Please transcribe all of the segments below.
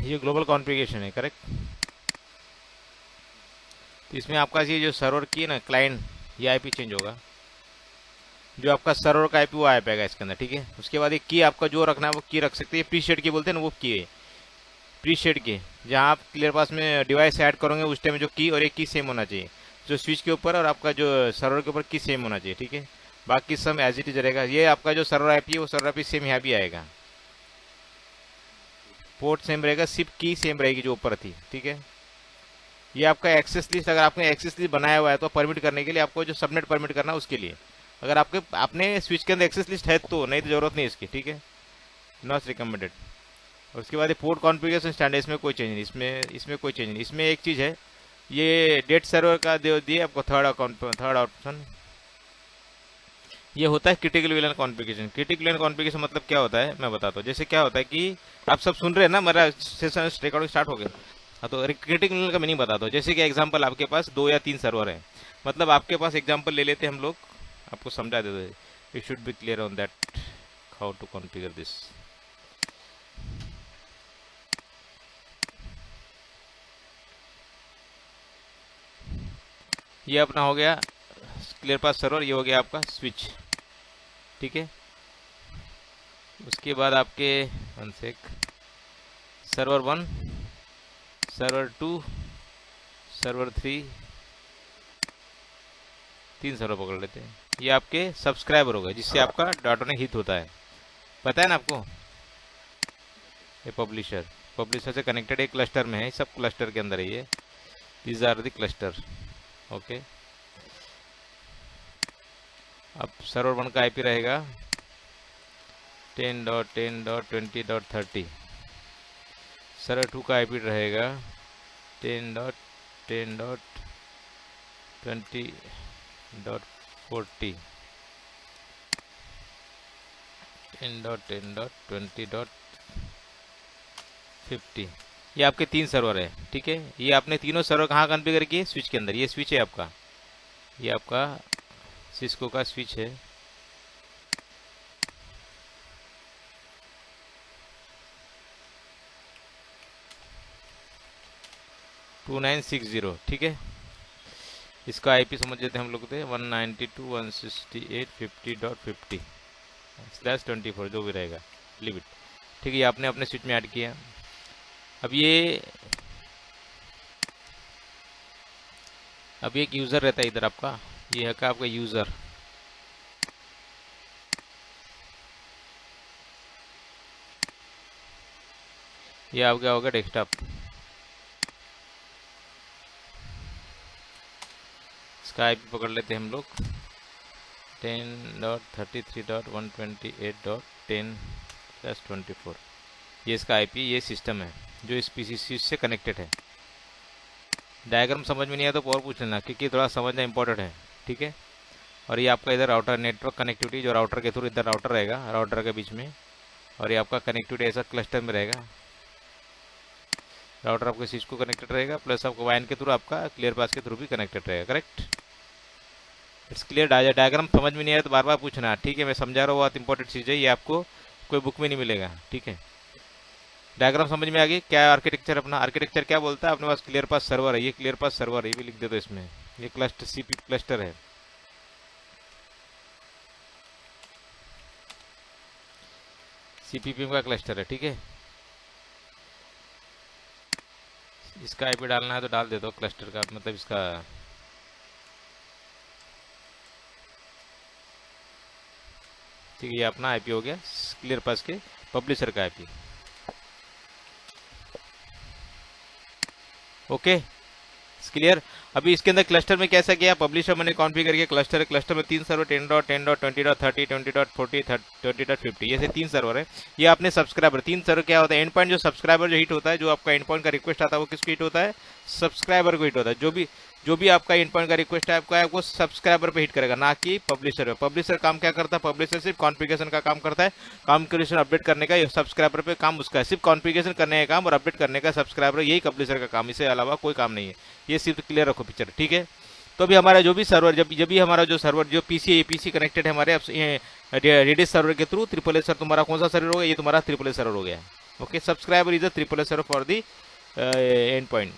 ये global configuration है, correct. तो इसमें आपका ये जो सर्वर की है ना क्लाइंट, ये आईपी चेंज होगा, जो आपका सर्वर का आईपी वो आ पाएगा इसके अंदर, ठीक है। उसके बाद एक की आपका जो रखना है वो की रख सकते हैं, प्री शेड की बोलते हैं ना, वो की है प्री शेड की, जहाँ आप क्लियर पास में डिवाइस ऐड करोगे उस टाइम जो की और एक की सेम होना चाहिए, जो स्विच के ऊपर और आपका जो सर्वर के ऊपर की सेम होना चाहिए, ठीक है। बाकी सब एज इट इज रहेगा। ये आपका जो सर्वर आईपी है वो सर्वर आईपी सेम यहाँ भी आएगा, पोर्ट सेम रहेगा, सिर्फ की सेम रहेगी जो ऊपर थी, ठीक है। ये आपका एक्सेस लिस्ट, अगर आपने एक्सेस लिस्ट बनाया हुआ है तो परमिट करने के लिए आपको जो सबनेट परमिट करना है उसके लिए, अगर आपके अपने स्विच के अंदर एक्सेस लिस्ट है तो, नहीं तो जरूरत नहीं इसकी, ठीक है, नॉट रिकमेंडेड। उसके बाद ये पोर्ट कॉन्फ़िगरेशन स्टैंडर्ड, इसमें कोई चेंज नहीं, इसमें कोई चेंज नहीं। इसमें एक चीज़ है, ये डेट सर्वर का दिए आपको थर्ड ऑप्शन, ये होता है critical villain configuration. Critical villain configuration मतलब क्या होता है मैं बताता हूँ। जैसे क्या होता है कि आप सब सुन रहे हैं ना, मेरा सेशन रिकॉर्डिंग स्टार्ट हो गया। हाँ, तो क्रिटिकल विलन का मीनिंग बताता हूँ। जैसे कि एग्जांपल आपके पास 2 या 3 सर्वर है, मतलब आपके पास एग्जांपल ले लेते हैं हम लोग, आपको समझा देते, you should be clear on that how to configure this. ये अपना हो गया क्लियर पास सर्वर, ये हो गया आपका स्विच, ठीक है। उसके बाद आपके one sec, server 1, server 2, server 3, 3 server पकड़ लेते हैं। ये आपके सब्सक्राइबर हो गए जिससे आपका डाटा ने हिट होता है, पता है ना आपको। ये पब्लिशर से कनेक्टेड एक क्लस्टर में है, सब क्लस्टर के अंदर है ये, these are the cluster, okay. अब सर्वर 1 का आईपी रहेगा 10.10.20.30, सर्वर 2 का आईपी रहेगा 10.10.20.40, 10.10.20.50। ये आपके 3 सर्वर है, ठीक है। ये आपने तीनों सर्वर कहाँ कॉन्फ़िगर किए, स्विच के अंदर। ये स्विच है आपका, ये आपका सिस्को का स्विच है, $2960, ठीक है। इसका आईपी समझ लेते हैं हम लोग, 192.168.50.50/24 जो भी रहेगा, लिमिट, ठीक है। ये आपने अपने स्विच में ऐड किया। अब एक यूज़र रहता है इधर आपका, ये है का आपका यूज़र, ये आपका होगा डेस्कटॉप। इसका आईपी पकड़ लेते हैं हम लोग 10.33.128.10/24, ये इसका आईपी, ये सिस्टम है जो इस पीसी से कनेक्टेड है। डायग्राम समझ में नहीं आया तो और पूछ लेना, क्योंकि थोड़ा समझना इंपॉर्टेंट है, ठीक है। और ये आपका इधर राउटर नेटवर्क कनेक्टिविटी, जो राउटर के थ्रू, इधर राउटर रहेगा, राउटर के बीच में, और ये आपका कनेक्टिविटी ऐसा क्लस्टर में रहेगा। राउटर आपके स्विच को कनेक्टेड रहेगा, प्लस आपको वाइन के थ्रू आपका क्लियर पास के थ्रू भी कनेक्टेड रहेगा, करेक्ट। It's clear. डायग्राम समझ में नहीं आया तो बार बार पूछना, ठीक है। मैं समझा रहा हूँ, बहुत इंपॉर्टेंट चीज़ है ये, आपको कोई बुक में नहीं मिलेगा, ठीक है। डायग्राम समझ में आ गई। क्या आर्किटेक्चर, अपना आर्किटेक्चर क्या बोलता है, अपने पास क्लियर पास सर्वर है, ये क्लियर पास सर्वर है, ये भी लिख दे दो इसमें, ये क्लस्टर सीपी क्लस्टर है, सीपीपी का क्लस्टर है, ठीक है। इसका आईपी डालना है तो डाल दे दो क्लस्टर का, मतलब इसका, ठीक है। ये अपना आईपी हो गया क्लियर पास के पब्लिशर का आईपी, ओके, क्लियर। अभी इसके अंदर क्लस्टर में कैसा किया, पब्लिशर मैंने कॉन्फ़िगर किया, क्लस्टर में 3 सर्वर 10.10.20.30 20.40 20.50, ये से 3 सर्वर है। ये आपने सब्सक्राइबर 3 सर्वर क्या होता है, एंड पॉइंट जो सब्सक्राइबर जो हिट होता है, जो आपका एंड पॉइंट का रिक्वेस्ट आता है वो किसको हिट होता है, सब्सक्राइबर को हिट होता है। जो भी आपका एंड पॉइंट का रिक्वेस्ट है आपका, वो सब्सक्राइबर पे हिट करेगा, ना कि पब्लिशर पे। पब्लिशर काम क्या करता है, पब्लिशर सिर्फ कॉन्फ़िगरेशन का काम करता है, कॉन्फ़िगरेशन अपडेट करने का, सब्सक्राइबर पे काम उसका है, सिर्फ कॉन्फ़िगरेशन करने का काम और अपडेट करने का सब्सक्राइबर, यही पब्लिशर का काम, इससे अलावा कोई काम नहीं है। ये सिर्फ क्लियर रखो पिक्चर, ठीक है। तो अभी हमारा जो भी सर्वर, जब भी हमारा जो सर्वर, जो पीसी कनेक्टेड है हमारे रेडिस सर्वर के थ्रू, ट्रिपल ए सर तुम्हारा कौन सा सर्वर हो गया, ये तुम्हारा ट्रिपल ए सर्वर हो गया, okay, subscriber is a triple S server for the and point.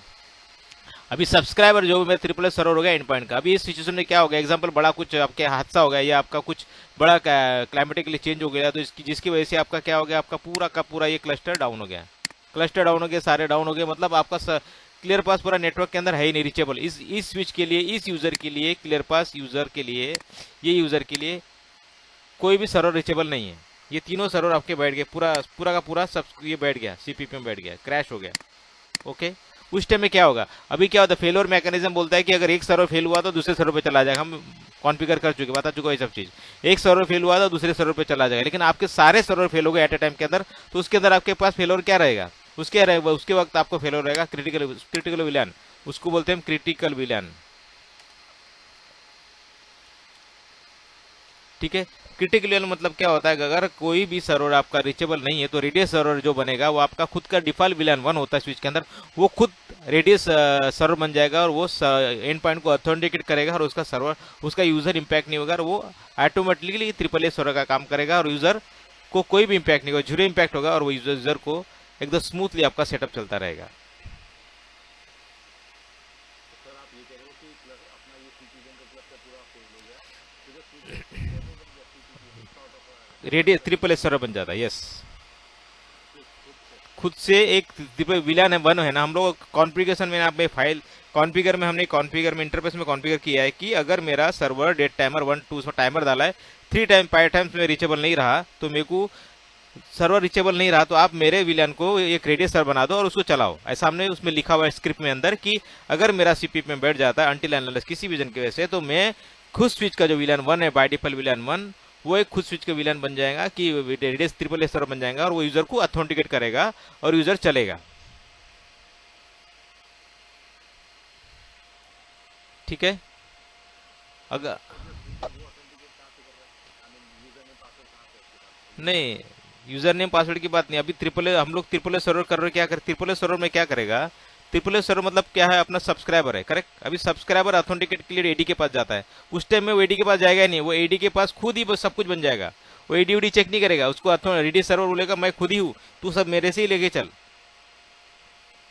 अभी सब्सक्राइबर जो मेरा ट्रिपल एस सर्वर हो गया एंड पॉइंट का। अभी इस सिचुएशन में क्या हो गया, एग्जांपल बड़ा कुछ आपके हादसा हो गया या आपका कुछ बड़ा क्लाइमेटिकली चेंज हो गया, तो इसकी जिसकी वजह से आपका क्या हो गया, आपका पूरा का पूरा ये क्लस्टर डाउन हो गया, क्लस्टर डाउन हो गया, सारे डाउन हो गए, मतलब आपका क्लियर पास पूरा नेटवर्क के अंदर है ही नहीं रीचेबल। इस स्विच के लिए, इस यूजर के लिए, क्लियर पास यूजर के लिए, ये यूजर के लिए कोई भी सर्वर रीचेबल नहीं है। ये तीनों सर्वर आपके बैठ गए, पूरा पूरा का पूरा सब ये बैठ गया, सीपीपी में बैठ गया, क्रैश हो गया। ओके, उस टाइम में क्या होगा, अभी क्या होता है, फेलोर मैकेनिज्म बोलता है कि अगर एक सर्वर फेल हुआ तो दूसरे सर्वर पे चला जाएगा। हम कॉन्फ़िगर कर चुके, बता चुका ये सब चीज। एक सर्वर फेल हुआ तो दूसरे सर्वर पे चला जाएगा, लेकिन आपके सारे सर्वर फेल हो गए एट ए टाइम के अंदर, तो उसके अंदर आपके पास फेलोर क्या रहेगा, उसके वक्त आपको फेलोर रहेगा क्रिटिकल विलान, उसको बोलते हैं क्रिटिकल विलान। ठीक है, क्रिटिकल विलान मतलब क्या होता है, अगर कोई भी सर्वर आपका रीचेबल नहीं है तो रेडियस सर्वर जो बनेगा वो आपका खुद का डिफॉल्ट विलान 1 होता है स्विच के अंदर, वो खुद रेडियस सर्वर बन जाएगा और वो एंड पॉइंट को ऑथेंटिकेट करेगा और उसका सर्वर, उसका यूजर इंपैक्ट नहीं होगा और वो ऑटोमेटिकली ट्रिपल ए सर्वर का काम करेगा और यूजर को कोई भी इंपैक्ट नहीं होगा, जीरो इंपैक्ट होगा और वो यूजर को एकदम स्मूथली आपका सेटअप चलता रहेगा। रेडियस ट्रिपल एस सर्वर बन जाता है, यस। खुद से एक विलान है, वन है ना, हम लोग कॉन्फ़िगरेशन में आप फाइल कॉन्फ़िगर में हमने कॉन्फ़िगर में इंटरफेस में कॉन्फ़िगर किया है कि अगर मेरा सर्वर डेट टाइमर 1 2 उसमें टाइमर डाला है, 5 टाइम्स में रीचेबल नहीं रहा तो मेरे को सर्वर रीचेबल नहीं रहा तो आप मेरे विलान को एक रेडियस सर्वर बना दो और उसको चलाओ। ऐसा हमने उसमें लिखा हुआ है स्क्रिप्ट में अंदर कि अगर मेरा सीपीपी में बैठ जाता है अनटिल एंड किसी रीजन की वजह से, तो मैं खुद स्विच का जो विलान 1 है, बाय डिफॉल्ट विलान 1, वो एक खुद स्विच का विलान बन जाएगा कि रेडियस ट्रिपल एस सर्वर बन जाएगा और वो यूजर को ऑथेंटिकेट करेगा और यूजर चलेगा। ठीक है, अगर नहीं, यूजर नेम पासवर्ड की बात नहीं, अभी ट्रिपल हम लोग ट्रिपल ए सर्वर कर रहे, क्या कर ट्रिपल ए सर्वर में क्या करेगा, ट्रिपल ए सर्वर मतलब क्या है, अपना सब्सक्राइबर है, करेक्ट। अभी सब्सक्राइबर ऑथेंटिकेट के लिए एडी के पास जाता है, उस टाइम में वो एडी के पास जाएगा नहीं, वो एडी के पास खुद ही सब कुछ बन जाएगा, वो एडी उडी चेक नहीं करेगा, उसको रेडी सर्वर बोलेगा मैं खुद ही हूँ, तू सब मेरे से ही लेके चल।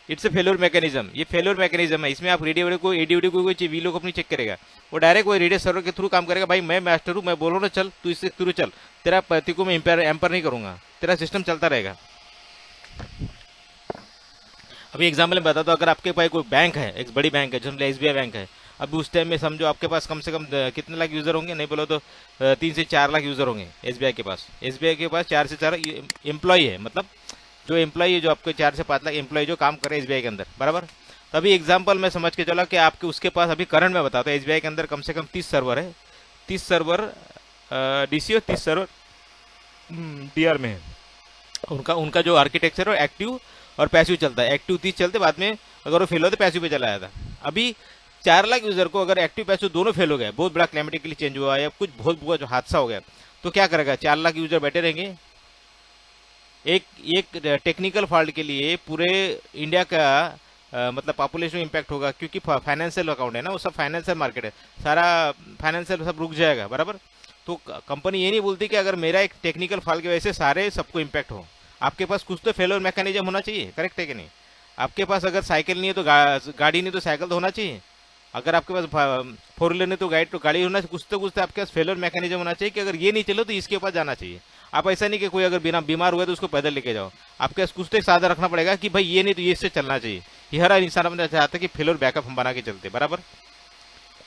इट्स ए फेलोर मैकेनिज्म, ये फेलोर मैकेनिज्म है, इसमें आप रेडियो को एडीओडी को कोई वीलो को अपनी चेक करेगा, वो डायरेक्ट वो रेडियो सर्वर के थ्रू काम करेगा। भाई मैं मास्टर हूँ, मैं बोलो ना चल, तू इससे थ्रू चल, तेरा पति को मैं एम्पर नहीं करूंगा, तेरा सिस्टम चलता रहेगा। अभी एग्जाम्पल में बता दो, अगर आपके पास कोई बैंक है, एक बड़ी बैंक है जो एसबीआई बैंक है, अभी उस टाइम में समझो आपके पास कम से कम कितने लाख यूजर होंगे, नहीं बोलो तो 3 से 4 लाख यूजर होंगे एसबीआई के पास। एसबीआई के पास 4 से 4 एम्प्लॉय है, मतलब जो एम्प्लॉय है, जो आपके 4 से 5 लाख एम्प्लॉय जो काम करे एसबीआई के अंदर, बराबर। तभी एग्जाम्पल में समझ के चला कि आपके उसके पास अभी करंट में बताता है एसबीआई के अंदर कम से कम 30 सर्वर है, 30 सर्वर डीसी और 30 सर्वर डीआर में है। उनका उनका जो आर्किटेक्चर है एक्टिव और पैसिव चलता है, एक्टिव 30 चलते, बाद में अगर वो फेल हो तो पैसिव पे चला जाता। अभी 4 लाख यूजर को अगर एक्टिव पैसिव दोनों फेल हो गए, बहुत बड़ा क्लाइमेटिकली चेंज हुआ या कुछ बहुत बुरा जो हादसा हो गया, तो क्या करेगा, 4 लाख यूजर बैठे रहेंगे। एक टेक्निकल फॉल्ट के लिए पूरे इंडिया का मतलब पॉपुलेशन इम्पैक्ट होगा, क्योंकि फाइनेंशियल अकाउंट है ना, वो सब फाइनेंशियल मार्केट है, सारा फाइनेंशियल सब रुक जाएगा, बराबर। तो कंपनी ये नहीं बोलती कि अगर मेरा एक टेक्निकल फॉल्ट की वजह से सारे सबको इम्पैक्ट हो, आपके पास कुछ तो फेलोर मैकेनिज्म होना चाहिए, करेक्ट है कि नहीं। आपके पास अगर साइकिल नहीं है तो गाड़ी नहीं तो साइकिल तो होना चाहिए, अगर आपके पास 4 व्हीलर नहीं तो गाड़ी होना चाहिए, कुछ तो आपके पास फेलोर मैकेनिज्म होना चाहिए कि अगर ये नहीं चलो तो इसके पास जाना चाहिए। आप ऐसा नहीं कि कोई अगर बिना बीमार हुआ तो उसको पैदल लेके जाओ, आपके पास कुछ तो एक साधन रखना पड़ेगा कि भाई ये नहीं तो ये इससे चलना चाहिए। ये हर इंसान अपना चाहता है कि फेलोर बैकअप हम बना के चलते, बराबर।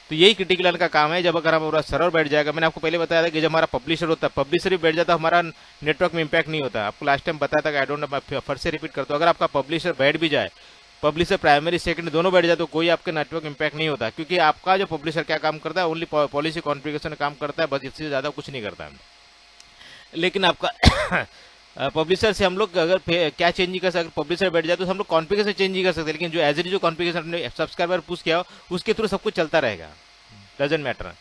तो यही क्रिटिकल का काम है। जब अगर हमारा सर्वर बैठ जाएगा, मैंने आपको पहले बताया था कि जब हमारा पब्लिशर होता है, पब्लिशर भी बैठ जाता है, हमारा नेटवर्क में इंपैक्ट नहीं होता। आपको लास्ट टाइम बताया था कि आई डोंट नो, फिर से रिपीट करता हूं, अगर आपका पब्लिशर बैठ भी जाए, पब्लिशर प्राइमरी सेकंड दोनों बैठ जाए तो कोई आपके नेटवर्क इंपैक्ट नहीं होता, क्योंकि आपका जो पब्लिशर क्या काम करता है, ओनली पॉलिसी कॉन्फ़िगरेशन काम करता है, बस इससे ज़्यादा कुछ नहीं करता है। लेकिन आपका पब्लिशर से हम लोग अगर क्या चेंज नहीं कर सकते, पब्लिशर बैठ जाए तो हम लोग कॉन्फ़िगरेशन चेंज नहीं कर सकते, लेकिन जो एज जो कॉन्फ़िगरेशन अपने सब्सक्राइबर पुश किया उसके थ्रू सब कुछ चलता रहेगा, डजंट मैटर।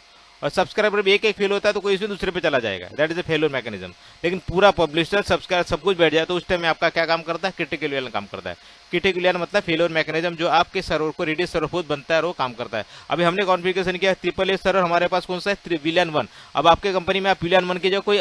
और सब्सक्राइबर भी एक फेल होता है तो कोई इसमें दूसरे पे चला जाएगा, that is a failure mechanism. लेकिन पूरा पब्लिशर सब्सक्राइबर सब कुछ बैठ जाए तो उस टाइम में आपका क्या काम करता है, क्रिटिकल विलान काम करता है। क्रिटिकल विलान मतलब फेलोर मैकेनिज्म, जो आपके सर्वर को रेडियस सर्वर खुद बनता है और वो काम करता है। अभी हमने कॉन्फ़िगरेशन किया ट्रिपल ए सर्वर, हमारे पास कौन सा है, विलान 1। अब आपके कंपनी में आप विलान 1 की जगह कोई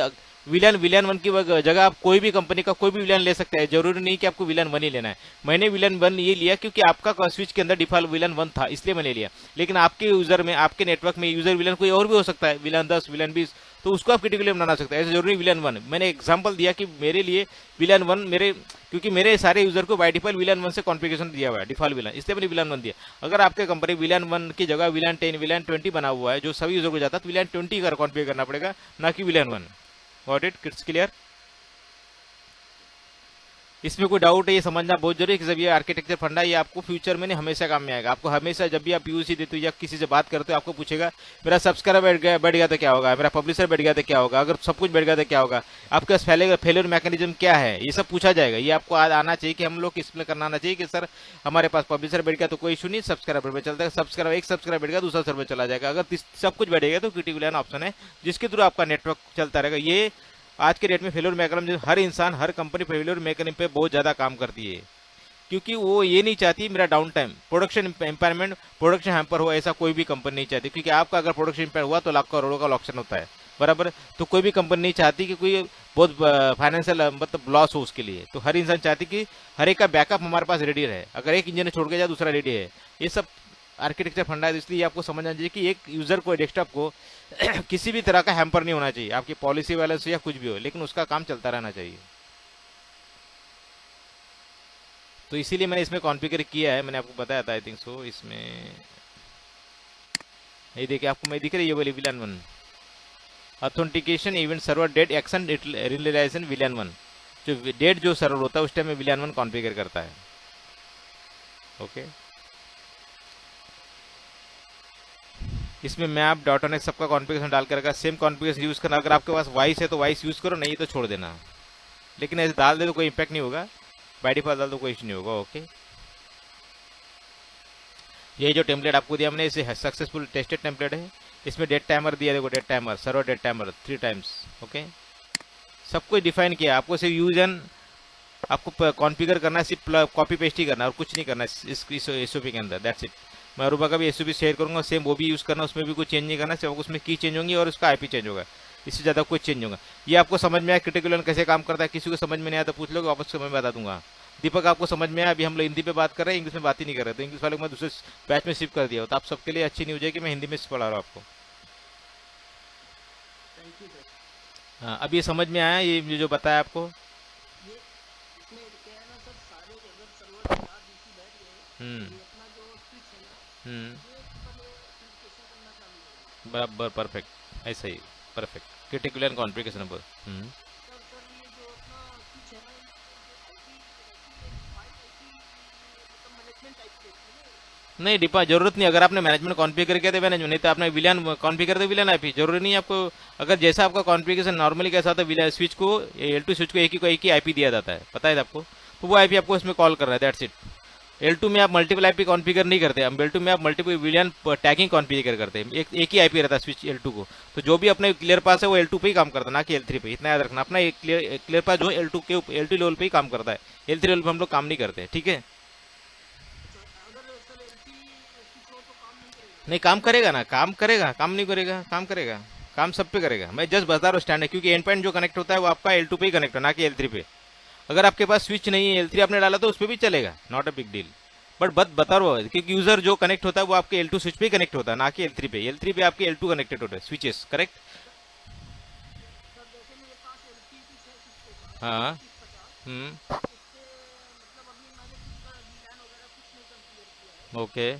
विलियन विलियन 1 की जगह आप कोई भी कंपनी का कोई भी विलियन ले सकते हैं, जरूरी नहीं कि आपको विलियन 1 ही लेना है। मैंने विलियन 1 ये लिया क्योंकि आपका स्विच के अंदर डिफॉल्ट विलियन 1 था, इसलिए मैंने लिया। लेकिन आपके यूजर में, आपके नेटवर्क में यूजर विलियन कोई और भी हो सकता है, विलियन 10, विलियन 20, तो उसको आप क्रिटिकल बनाना सकते हैं, ऐसे जरूरी विलियन 1। मैंने एग्जांपल दिया कि मेरे लिए विलियन 1 मेरे, क्योंकि मेरे सारे यूजर को बाय डिफॉल्ट विलियन 1 से कॉन्फ़िगरेशन दिया हुआ है, डिफॉल्ट विलियन, इसलिए मैंने विलियन 1 दिया। अगर आपके कंपनी विलियन 1 की जगह विलियन 10, विलियन 20 बना हुआ है जो सभी यूजर को जाता है, तो विलियन 20 का कॉन्फ़िगर करना पड़ेगा, ना कि विलियन 1। Got it? It's clear? इसमें कोई डाउट है? ये समझना बहुत जरूरी है कि जब ये आर्किटेक्चर फंडा, ये आपको फ्यूचर में नहीं हमेशा काम में आएगा। आपको हमेशा जब भी आप यूसी देते हो या किसी से बात करते हो, आपको पूछेगा मेरा सब्सक्राइबर बैठ गया तो क्या होगा, मेरा पब्लिशर बैठ गया तो क्या होगा, अगर सब कुछ बैठ गया तो क्या होगा, आपके पास फेलियर मैकेनिज्म क्या है, ये सब पूछा जाएगा। ये आपको आना चाहिए कि हम लोग इसमें करना आना चाहिए कि सर हमारे पास पब्लिशर बैठ गया तो कोई इशू नहीं, सब्सक्राइबर पे चलता है, एक सब्सक्राइबर बैठ गया दूसरा सर्वर चला जाएगा। अगर सब कुछ बैठेगा तो क्रिटिकल ऑप्शन है जिसके थ्रू आपका नेटवर्क चलता रहेगा। ये आज के डेट में फेलियर मैकेनिज्म, हर इंसान हर कंपनी फेलियर मैकेनिज्म पे बहुत ज्यादा काम करती है, क्योंकि वो ये नहीं चाहती मेरा down time, production impairment, production hamper हो, ऐसा कोई भी कंपनी नहीं चाहती। क्योंकि आपका अगर प्रोडक्शन इम्पेयर हुआ तो लाख करोड़ों का लॉक्शन होता है, बराबर। तो कोई भी कंपनी नहीं चाहती कि कोई बहुत फाइनेंशियल मतलब लॉस हो उसके लिए। तो हर इंसान चाहती कि हर एक का बैकअप हमारे पास रेडी रहे, अगर एक इंजन छोड़ के जाए दूसरा रेडी है। ये सब आर्किटेक्चर फंडा है, इसलिए आपको समझना चाहिए कि एक यूजर को, डेस्कटॉप को किसी भी तरह का हैम्पर नहीं होना चाहिए, आपकी पॉलिसी बैलेंस हो या कुछ भी हो, लेकिन उसका काम चलता रहना चाहिए। तो इसीलिए मैंने इसमें कॉन्फ़िगर किया है, मैंने आपको बताया था आई थिंक सो। इसमें ये देखिए, आपको मैं दिख रही है, ये वाली VLAN 1 authentication event server dead action realization VLAN 1, जो डेट जो सर्वर होता है उस टाइम में विलियन 1 कॉन्फ़िगर करता है। ओके, इसमें मैप डॉट ऑन सबका कॉन्फ़िगरेशन डाल कर रखा, सेम कॉन्फ़िगरेशन यूज करना। अगर आपके पास वॉइस है तो वॉइस यूज करो, नहीं तो छोड़ देना, लेकिन ऐसे डाल दे तो कोई इंपैक्ट नहीं होगा, बाय डिफॉल्ट डाल तो कोई इशू नहीं होगा। ओके, ये जो टेम्पलेट आपको दिया मैंने, इसे सक्सेसफुल टेस्टेड टेम्पलेट है। इसमें डेट टाइमर दिया, देखो date timer, server date timer 3 times. Okay, सब कुछ डिफाइन किया, आपको सिर्फ यूज एंड आपको कॉन्फ़िगर करना है, सिर्फ कॉपी पेस्ट ही करना है और कुछ नहीं करना है इस एसओपी के अंदर, दैट्स इट। मैं अरूबा का भी एसओपी शेयर करूंगा, सेम वो भी यूज करना, उसमें भी कुछ चेंज नहीं करना, सिर्फ उसमें की चेंज होंगी और उसका आईपी चेंज होगा, इससे ज्यादा कुछ चेंज होगा। ये आपको समझ में आया क्रिटिकल कैसे काम करता है? किसी को समझ में नहीं आया तो पूछ लो, वापस मैं बता दूंगा। दीपक, आपको समझ में आया? अभी हम लोग हिंदी पे बात कर रहे हैं, इंग्लिश में बात ही नहीं कर रहे, तो इंग्लिश वाले को मैं दूसरे बैच में शिफ्ट कर दिया, तो आप सबके लिए अच्छी न्यूज है कि मैं हिंदी में पढ़ा रहा हूँ आपको। हाँ, अब ये समझ में आया, ये जो बताया आपको? हम्म हम्म, बराबर, परफेक्ट, ऐसा ही, परफेक्ट, क्रिटिकल कॉन्फ़िगरेशन नंबर। नहीं डिपा जरूरत नहीं, अगर आपने मैनेजमेंट कॉन्फ़िगर किया तो मैनेजमेंट, नहीं तो आपने विलियन कॉन्फ़िगर तो विलियन आईपी, जरूरी नहीं आपको। अगर जैसा आपका कॉन्फ़िगरेशन नॉर्मली कैसा होता है, विलियन स्विच को, L2 स्विच को एक ही आईपी दिया जाता है, पता है आपको, तो वो आईपी आपको इसमें कॉल करना है, दैट्स इट। L2 में आप मल्टीपल आईपी कॉन्फ़िगर नहीं करते, हम L2 में आप मल्टीपल विलियन टैगिंग कॉन्फ़िगर करते हैं, एक ही आईपी रहता है स्विच L2 को। तो जो भी अपने क्लियर पास है वो L2 पे ही काम करता है, ना कि L3 पे, इतना याद रखना। अपना क्लियर पास जो L2 के L2 लेवल पे ही काम करता है, L3 लेवल पे हम लोग काम नहीं करते, ठीक है? नहीं, काम करेगा ना, काम करेगा, काम नहीं करेगा, काम करेगा, काम सब पे करेगा। मैं जस्ट बता रहा हूँ स्टैंडर्ड, क्योंकि एंड पॉइंट जो कनेक्ट होता है वो आपका L2 पे ही कनेक्ट है, ना कि L3 पे। अगर आपके पास स्विच नहीं है, L3 आपने डाला तो उस पर भी चलेगा, not a big deal. But बता रहा हूँ, क्योंकि यूजर जो कनेक्ट होता है वो आपके L2 स्विच पे ही कनेक्ट होता है, ना कि L3 पे। L3 पे आपके L2 कनेक्टेड होता है स्विचेस, करेक्ट? हाँ। हम्म। ओके,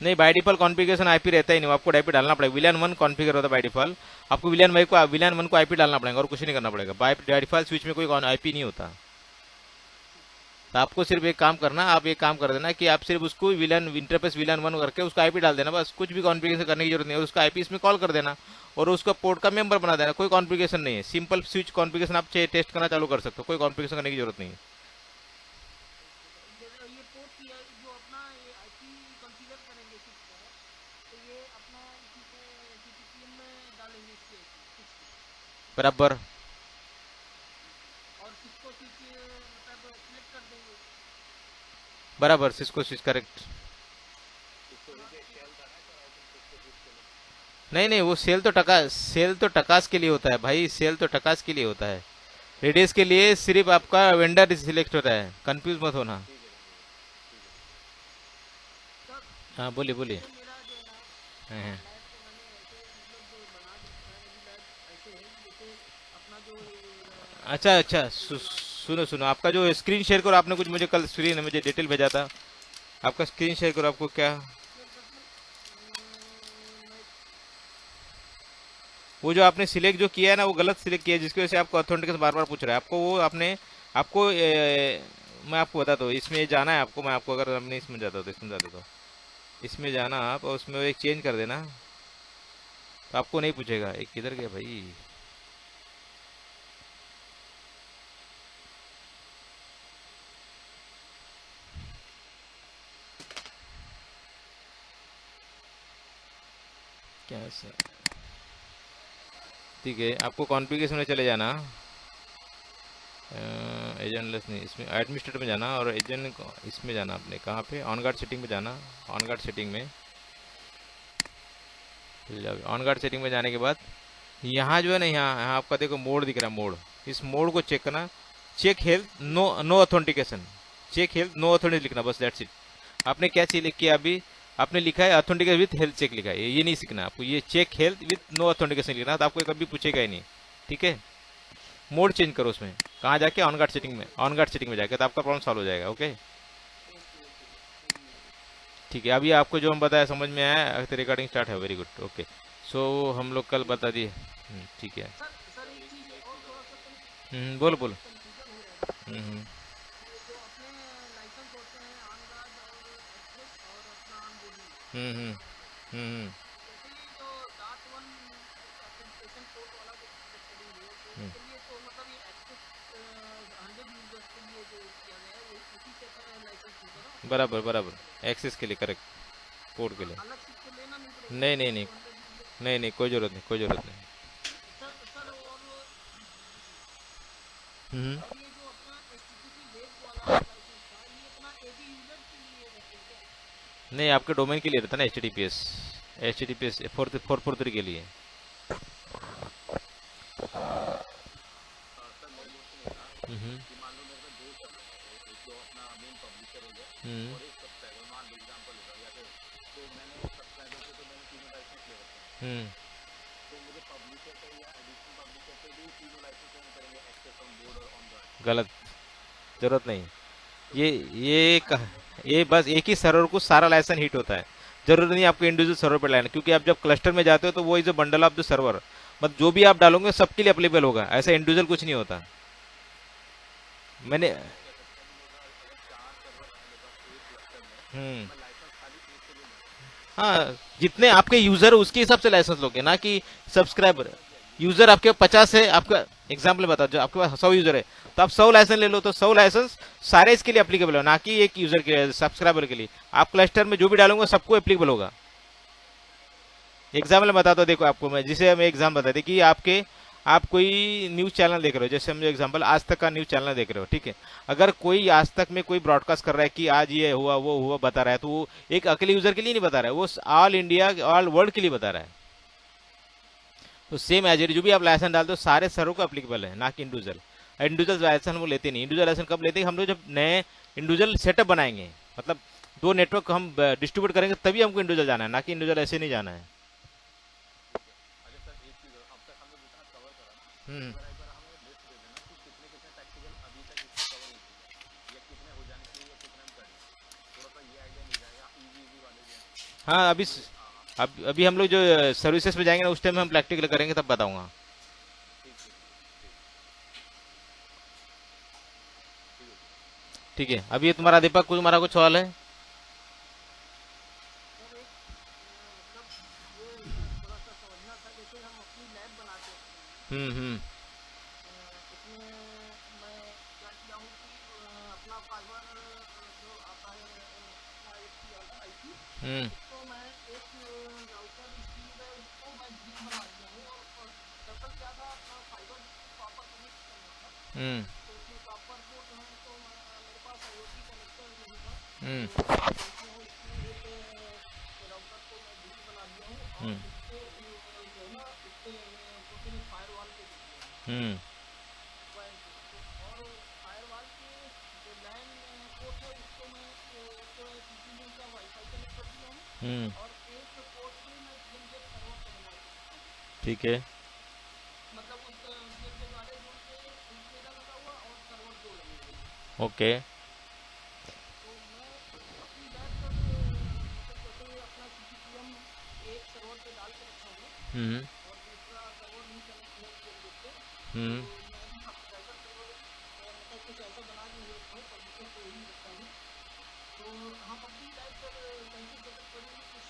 नहीं, बाय डिफॉल्ट कॉन्फ़िगरेशन आईपी रहता ही नहीं, आपको आईपी डालना पड़ेगा। विलियन 1 कॉन्फ़िगर होता है बाय डिफॉल्ट, आपको विलियन 1 को आईपी डालना पड़ेगा और कुछ नहीं करना पड़ेगा। बाय डिफॉल्ट स्विच में कोई आईपी नहीं होता। तो आपको सिर्फ एक काम करना, आप एक काम कर देना कि आप सिर्फ उसको विलन इंटरफेस विलन 1 करके उसका आईपी डाल देना, बस। कुछ भी कॉन्फ़िगरेशन करने की जरूरत नहीं है, उसका आईपी इसमें कॉल कर देना और उसका पोर्ट का मेंबर बना देना। कोई कॉन्फ़िगरेशन नहीं है, सिंपल स्विच कॉन्फ़िगरेशन आप टेस्ट करना चालू कर सकते हो, कोई कॉन्फ़िगरेशन करने की जरूरत नहीं है। बराबर, बराबर, सिस्को स्विच, करेक्ट। नहीं नहीं, वो सेल तो टकास के लिए होता है भाई, सेल तो टकास के लिए होता है। रेडियस के लिए सिर्फ आपका वेंडर सिलेक्ट होता है, कंफ्यूज मत होना। हाँ बोलिए बोलिए। हाँ, हाँ। अच्छा अच्छा, सुनो सुनो, आपका जो स्क्रीन शेयर करो, आपने कुछ मुझे कल स्क्रीन मुझे डिटेल भेजा था, आपका स्क्रीन शेयर करो, आपको क्या वो जो आपने सिलेक्ट जो किया है ना, वो गलत सिलेक्ट किया है, जिसकी वजह से आपको ऑथेंटिकेशन बार बार पूछ रहा है। आपको वो आपने आपको मैं आपको बताता हूँ, इसमें जाना है आपको, मैं आपको अगर हमने इसमें जाता हूँ तो इसमें जा देता हूँ, इसमें जाना आप और उसमें वो एक चेंज कर देना, तो आपको नहीं पूछेगा। एक किधर गया भाई? क्या सर, ठीक है, आपको कॉन्फ़िगरेशन में चले जाना, एजेंट लेस नहीं, इसमें एडमिनिस्ट्रेटर में जाना और एजेंट इसमें जाना, आपने कहाँ पे ऑन गार्ड सेटिंग में जाना, ऑन गार्ड सेटिंग में ऑन गार्ड सेटिंग में जाने के बाद यहाँ जो है ना, यहाँ आपका देखो मोड दिख रहा है, मोड, इस मोड को चेक करना, check health no no authentication, check health no authentication लिखना, बस दैट्स इट। आपने क्या चीज लिख किया अभी? आपने लिखा है ऑथेंटिकेशन विथ हेल्थ चेक लिखा है, ये नहीं सीखना आपको, ये check health with no authentication लिखना, तो आपको कभी पूछेगा ही नहीं। ठीक है, मोड चेंज करो उसमें, कहाँ जाके ऑन गार्ड सेटिंग में, ऑन गार्ड सेटिंग में जाके, तो आपका प्रॉब्लम सॉल्व हो जाएगा। ओके ठीक है, अभी आपको जो हम बताया समझ में आया, रिकॉर्डिंग स्टार्ट है, वेरी गुड। ओके, सो हम लोग कल बता दिए। ठीक है। बोलो बोलो। हम्म हम्म हम्म हम्म हम्म हम्म, बराबर बराबर, एक्सेस के लिए, करेक्ट, पोर्ट के लिए। नहीं नहीं नहीं, नहीं नहीं, कोई जरूरत नहीं, कोई जरूरत नहीं। हम्म नहीं, आपके डोमेन के लिए रहता ना, एच टी पी एस 443 के लिए। हम्म हम्म हम्म, गलत, जरूरत नहीं। ये ये कह, ये बस एक ही सर्वर को सारा लाइसेंस हिट होता है, जरूरी नहीं आपको इंडिविजुअल सर्वर पर लाना, क्योंकि आप जब क्लस्टर में जाते हो तो वो is a bundle of the server, मतलब जो भी आप डालोगे सबके लिए अप्लीकेबल होगा, ऐसा इंडिविजुअल कुछ नहीं होता। मैंने हम्म हाँ, जितने आपके यूजर उसके हिसाब से लाइसेंस लोगे, ना कि सब्सक्राइबर। यूजर आपके 50 है, आपका एग्जाम्पल बता, जो आपके पास 100 यूजर है, तो आप 100 लाइसेंस ले लो, तो 100 लाइसेंस सारे इसके लिए अप्लीकेबल हो, ना कि एक यूजर के सब्सक्राइबर के लिए। आप क्लस्टर में जो भी डालूंगा सबको एप्लीकेबल होगा। एग्जाम्पल बताता हूँ, देखो आपको मैं, जिसे हम एग्जाम बताते कि आपके आप कोई न्यूज चैनल देख रहे हो, जैसे हम एग्जांपल आज तक का न्यूज चैनल देख रहे हो, ठीक है। अगर कोई आज तक में कोई ब्रॉडकास्ट कर रहा है कि आज ये हुआ वो हुआ बता रहा है, तो वो एक अकेले यूजर के लिए नहीं बता रहा है, वो ऑल इंडिया ऑल वर्ल्ड के लिए बता रहा है। तो सेम एज जो भी आप लाइसेंस डालते हो सारे सर्वर को अप्लीकेबल है, ना कि इंडिविजुअल। इंडिविजुअल लाइसेंस वो लेते नहीं, इंडिविजुअल लाइसेंस कब लेते हैं, हम लोग जब नए इंडिविजुअल सेटअप बनाएंगे, मतलब दो नेटवर्क हम डिस्ट्रीब्यूट करेंगे, तभी हमको इंडिविजुअल जाना है, ना कि इंडिविजुअल ऐसे नहीं जाना है। हम्म हाँ, अभी हम लोग जो सर्विसेज पे जाएंगे ना, उस टाइम हम प्रैक्टिकल करेंगे, तब बताऊंगा। ठीक है, अभी ये तुम्हारा दीपक, कुछ तुम्हारा कुछ सवाल है? हम्म। हम्म हम्म हम्म हम्म हम्म। और फायरवॉल के जो लैन पोर्ट है उसको मैं एक सीपीयू का वाईफाई कनेक्ट कर दिया हूँ, हम्म। और एक पोर्ट पे मैं डीएमजेड सर्वर का बनवा सकता हूँ। ठीक है। मतलब उस डीएमजेड वाले रूम पे एक मेरा लगा हुआ और सर्वर दो लगे हुए हैं। ओके। तो मैं अपनी लैब पर मतलब जैसे अपना सीसीटीएम एक सर्वर पे डाल के रखा हूँ हम्म। और दूसरा सर्वर नहीं कनेक्ट हुआ डीएमजेड से, तो हम्म। मैं भी सब्सक्राइबर सर्वर मतलब कुछ ऐसा बना के रखा हूँ, पब्लिशर को यही रखता हूँ। तो हाँ, पब्लिक लाइव पर कैसे सेटअप करूँगी, कुछ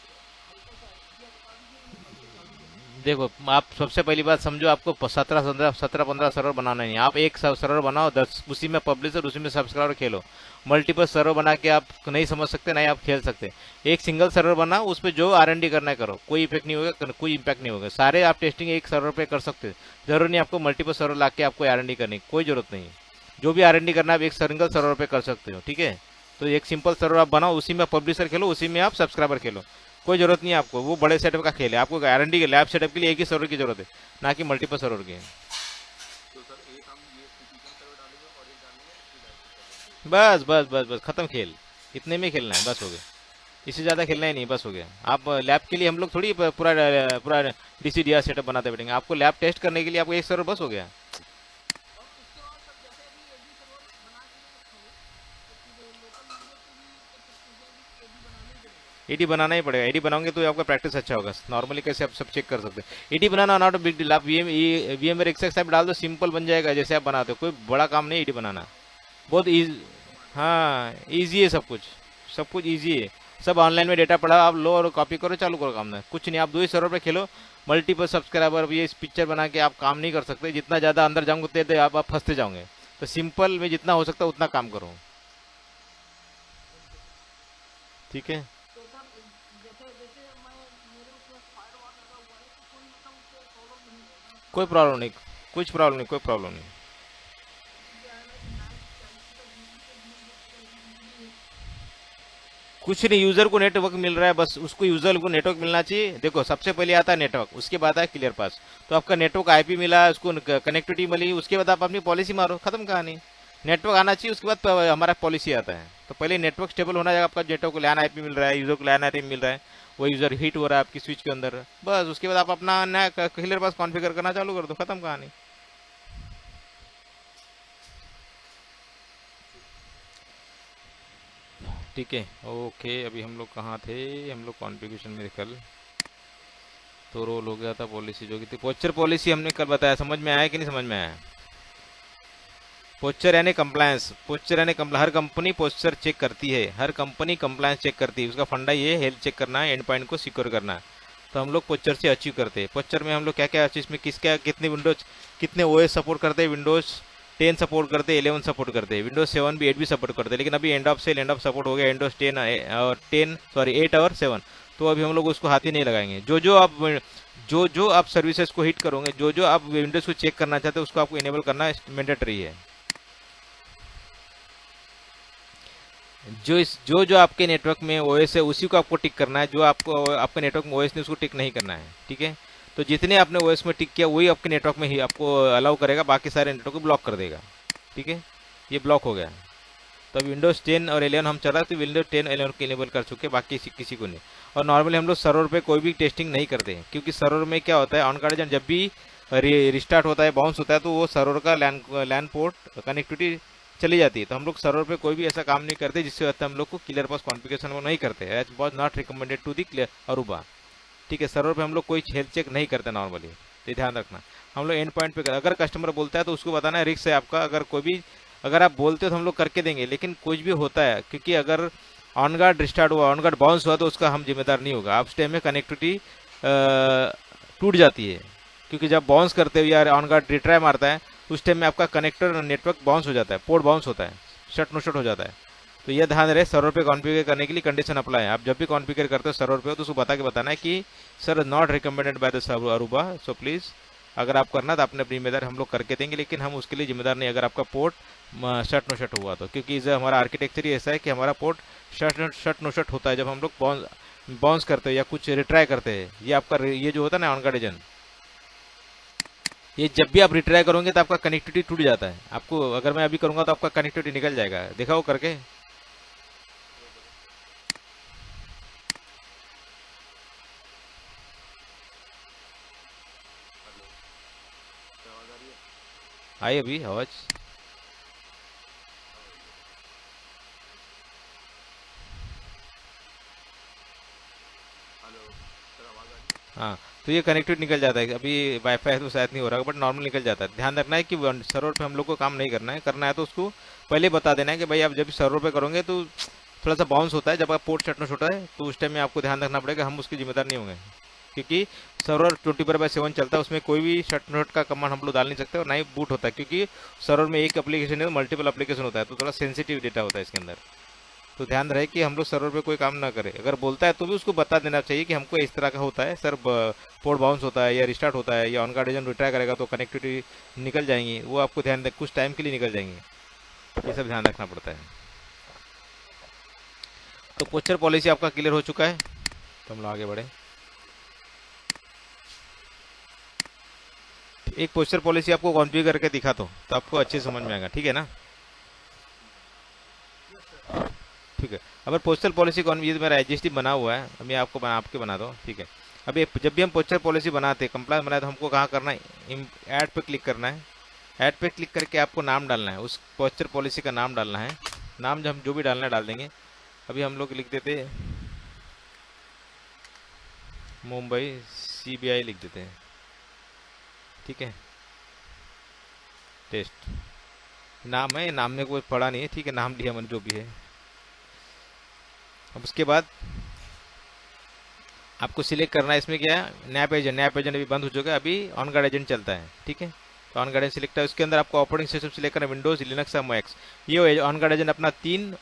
हल्का सा आइडिया बता दीजिए, मैं कल से चालू करूँ। देखो, आप सबसे पहली बात समझो, आपको 17 15 सर्वर बनाना नहीं है। आप एक सर्वर बनाओ, 10 उसी में पब्लिशर, उसी में सब्सक्राइबर खेलो। मल्टीपल सर्वर बना के आप नहीं समझ सकते, नहीं आप खेल सकते। एक सिंगल सर्वर बनाओ, उस पर जो R&D करना है करो, कोई इफेक्ट नहीं होगा, कोई इम्पैक्ट नहीं होगा। सारे आप टेस्टिंग एक सर्वर पे कर सकते हो। जरूर नहीं आपको मल्टीपल सर्वर ला के आपको R&D करने की कोई जरूरत नहीं है। जो भी R&D करना है आप एक सिंगल सर्वर पे कर सकते हो, ठीक है। तो एक सिंपल सर्वर आप बनाओ, उसी में पब्लिशर खेलो, उसी में आप सब्सक्राइबर खेलो। कोई जरूरत नहीं है आपको वो बड़े सेटअप का खेल है। आपको गारंटी के लैब सेटअप के लिए एक ही सर्वर की जरूरत है, ना कि मल्टीपल सर्वर की। तो सर एक हम ये सिटीजन सर्वर डालेंगे और एक डालेंगे फ्री लाइव सर्वर। बस बस बस बस खत्म खेल। इतने में खेलना है, बस हो गया। इससे ज्यादा खेलना ही नहीं, बस हो गया। आप लैब के लिए हम लोग थोड़ी पूरा पूरा DCDR सेटअप बनाते बैठेंगे। आपको लैब टेस्ट करने के लिए आपको एक सर्वर बस हो गया। और उसके बाद सर जैसे अभी एडी सर्वर बना के मैं रखा हूँ, तो फिर लोकल यूजर से भी कर सकते हैं कि एडी बनाना ही पड़ेगा। एडी बनाना ही पड़ेगा। एडी बनाओगे तो आपका प्रैक्टिस अच्छा होगा। नॉर्मली कैसे आप सब चेक कर सकते हैं। एडी बनाना नॉट बिग डील। आप VMware एक्सेस ऐप डाल दो, सिंपल बन जाएगा जैसे आप बनाते हो। कोई बड़ा काम नहीं एडी बनाना, बहुत इजी। हाँ, इजी है सब कुछ। सब कुछ इजी है। सब ऑनलाइन में डेटा पढ़ा, आप लो और कॉपी करो, चालू करो, काम नहीं कुछ नहीं। आप दो ही सर्वर पे खेलो, मल्टीपल सब्सक्राइबर, ये पिक्चर बना के आप काम नहीं कर सकते। जितना ज़्यादा अंदर जाओगे उतने आप फंसते जाओगे। तो सिंपल में जितना हो सकता है उतना काम करो, ठीक है। तो सर जैसे जैसे मैं मेरे उसमें फायरवॉल लगा हुआ है, तो कोई मतलब उससे प्रॉब्लम नहीं है ना, कोई मतलब प्रॉब्लम नहीं, कुछ प्रॉब्लम नहीं, कोई प्रॉब्लम नहीं। क्योंकि क्या है ना कि नाइट टाइम पे तक ड्यूटी पे डीएमजेड की अवेलेबिलिटी नहीं कुछ नहीं, यूजर को नेटवर्क मिल रहा है, बस उसको यूजर को नेटवर्क मिलना चाहिए। देखो, सबसे पहले आता है नेटवर्क, उसके बाद है क्लियर पास। तो आपका नेटवर्क IP मिला, उसको कनेक्टिविटी मिली, उसके बाद आप अपनी पॉलिसी मारो, खत्म कहानी। नेटवर्क आना चाहिए, उसके बाद हमारा पॉलिसी आता है। तो पहले नेटवर्क स्टेबल होना चाहिए। आपका नेटवर्क को लैन IP मिल रहा है, यूजर को लैन IP मिल रहा है, वो यूजर हिट हो रहा है आपकी स्विच के अंदर, बस उसके बाद आप अपना नया क्लियर पास कॉन्फ़िगर करना चालू कर दो, खत्म कहानी। ठीक है, ओके। अभी हम लोग कहाँ थे? हम लोग कॉन्फ़िगरेशन में कल तो रोल हो गया था, पॉलिसी जो की थी पोस्चर पॉलिसी हमने कल बताया। समझ में आया कि नहीं समझ में आया? पोस्चर यानी कंप्लायंस। पोस्चर यानी हर कंपनी पोस्चर चेक करती है, हर कंपनी कंप्लायंस चेक करती है। उसका फंडा ये हेल्थ चेक करना है, एंड पॉइंट को सिक्योर करना है। तो हम लोग पोस्चर से अचीव करते हैं। पोस्चर में हम लोग क्या क्या चीज में किसका कितने विंडोज, कितने OS सपोर्ट करते हैं। विंडोज 10 सपोर्ट करते हैं, 11 सपोर्ट करते हैं, विंडोज 7 भी 8 भी सपोर्ट करते हैं। लेकिन अभी end of sale, end of support हो गया विंडोज 10 और 10 सॉरी 8 और 7। तो अभी हम लोग उसको हाथ ही नहीं लगाएंगे। जो आप सर्विसेज को हिट करोगे, जो आप विंडोज को चेक करना चाहते हो, उसको आपको इनेबल करना मैंडेटरी है। जो आपके नेटवर्क में OS है, उसी को आपको टिक करना है। जो आपको आपके नेटवर्क में OS नहीं, उसको टिक नहीं करना है, ठीक है। तो जितने आपने OS में टिक किया, वही आपके नेटवर्क में ही आपको अलाउ करेगा, बाकी सारे नेटवर्क को ब्लॉक कर देगा, ठीक है। ये ब्लॉक हो गया। तो अब विंडोज 10 और 11 हम चल रहा है, तो विंडोज 10 11 को इनेबल कर चुके, बाकी किसी को नहीं। और नॉर्मली हम लोग सर्वर पे कोई भी टेस्टिंग नहीं करते हैं, क्योंकि सर्वर में क्या होता है, ऑन गार्ड जब भी रिस्टार्ट होता है, बाउंस होता है, तो वो सर्वर का लैन पोर्ट कनेक्टिविटी चली जाती है। तो हम लोग सर्वर पे कोई भी ऐसा काम नहीं करते जिससे हम लोग को क्लियर पास कॉन्फ़िगरेशन वो नहीं करते। As was not recommended to the clear Aruba, ठीक है। सर्वर पे हम लोग कोई हेल्थ चेक नहीं करते नॉर्मली, तो ध्यान रखना। हम लोग एंड पॉइंट पे अगर कस्टमर बोलता है तो उसको बताना है, रिस्क है आपका। अगर कोई भी अगर आप बोलते हो तो हम लोग करके देंगे, लेकिन कुछ भी होता है, क्योंकि अगर ऑन गार्ड रिस्टार्ट हुआ, ऑन गार्ड बाउंस हुआ, तो उसका हम जिम्मेदार नहीं होगा। आप उस टाइम में कनेक्टिविटी टूट जाती है, क्योंकि जब बाउंस करते हो या ऑन गार्ड रिट्राई मारता है, उस टाइम में आपका कनेक्टर नेटवर्क बाउंस हो जाता है, पोर्ट बाउंस होता है, शट नो शट हो जाता है। तो यह ध्यान रहे, सर्वर पे कॉन्फ़िगर करने के लिए कंडीशन अप्लाई है। आप जब भी कॉन्फ़िगर करते हो सर्वर पे हो, तो उसको बता के बताना है कि sir not recommended by the Aruba, so please अगर आप करना तो अपने जिम्मेदार हम लोग करके देंगे, लेकिन हम उसके लिए जिम्मेदार नहीं अगर आपका पोर्ट शट नो शट हुआ तो। क्योंकि हमारा आर्किटेक्चर ही ऐसा है कि हमारा पोर्ट शट नो शट होता है जब हम लोग बाउंस करते हैं या कुछ रिट्राई करते हैं। ये आपका ये जो होता है ना ऑन गार्ड एजेंट, ये जब भी आप रिट्राई करोगे तो आपका कनेक्टिविटी टूट जाता है। आपको अगर मैं अभी करूंगा तो आपका कनेक्टिविटी निकल जाएगा, देखा वो करके। आई अभी आवाज? हाँ, तो ये कनेक्टिविटी निकल जाता है। अभी वाईफाई है तो शायद नहीं हो रहा, बट नॉर्मल निकल जाता है। ध्यान रखना है कि सर्वर पे हम लोग को काम नहीं करना है तो उसको पहले बता देना है कि भाई आप जब सर्वर पे करोगे तो थोड़ा सा बाउंस होता है, जब आप पोर्ट शटडाउन होता है तो उस टाइम में आपको ध्यान रखना पड़ेगा, हम उसकी जिम्मेदार नहीं होंगे। क्योंकि सर्वर 24/7 चलता है, उसमें कोई भी शटडाउन का कमांड हम लोग डाल नहीं सकते और ना ही बूट होता है, क्योंकि सर्वर में एक एप्लीकेशन है तो मल्टीपल एप्लीकेशन होता है, तो थोड़ा सेंसिटिव डेटा होता है इसके अंदर। तो ध्यान रहे कि हम लोग सर्वर पे कोई काम ना करें। अगर बोलता है तो भी उसको बता देना चाहिए कि हमको इस तरह का होता है सर, पोर्ट बाउंस होता है या रिस्टार्ट होता है या ऑन गार्ड एजेंट रिट्राई करेगा तो कनेक्टिविटी निकल जाएंगी, वो आपको ध्यान कुछ टाइम के लिए निकल जाएंगी। ये सब ध्यान रखना पड़ता है। तो पोस्चर पॉलिसी आपका क्लियर हो चुका है, तो हम लोग आगे बढ़े। एक पोस्चर पॉलिसी आपको कॉन्फ़िगर करके दिखा तो आपको अच्छे समझ में आएगा, ठीक है ना? ठीक है। अगर पोस्टल पॉलिसी कौन, ये मेरा एचएसटी बना हुआ है, अभी आपके बना दो, ठीक है। अभी जब भी हम पोस्टल पॉलिसी बनाते हैं, कंप्लायंस बनाए, तो हमको कहाँ करना है? ऐड पे क्लिक करना है। ऐड पे क्लिक करके आपको नाम डालना है, उस पोस्टल पॉलिसी का नाम डालना है। नाम हम जो भी डालना है डाल देंगे। अभी हम लोग लिख देते मुंबई CBI लिख देते हैं, ठीक है। टेस्ट नाम है, नाम में कोई पढ़ा नहीं है, ठीक है, नाम लिया मैंने जो भी है। अब उसके बाद आपको सिलेक्ट करना है, इसमें क्या है, नैप एजेंट अभी बंद हो चुका है, अभी ऑन गार्ड एजेंट चलता है, ठीक है। तो ऑन गार्ड एजेंट सिलेक्ट है, उसके अंदर आपको ऑपरेटिंग सिस्टम सिलेक्ट करना है, विंडोज, लिनक्स और मैक्स। ये ऑन गार्ड एजेंट अपना 3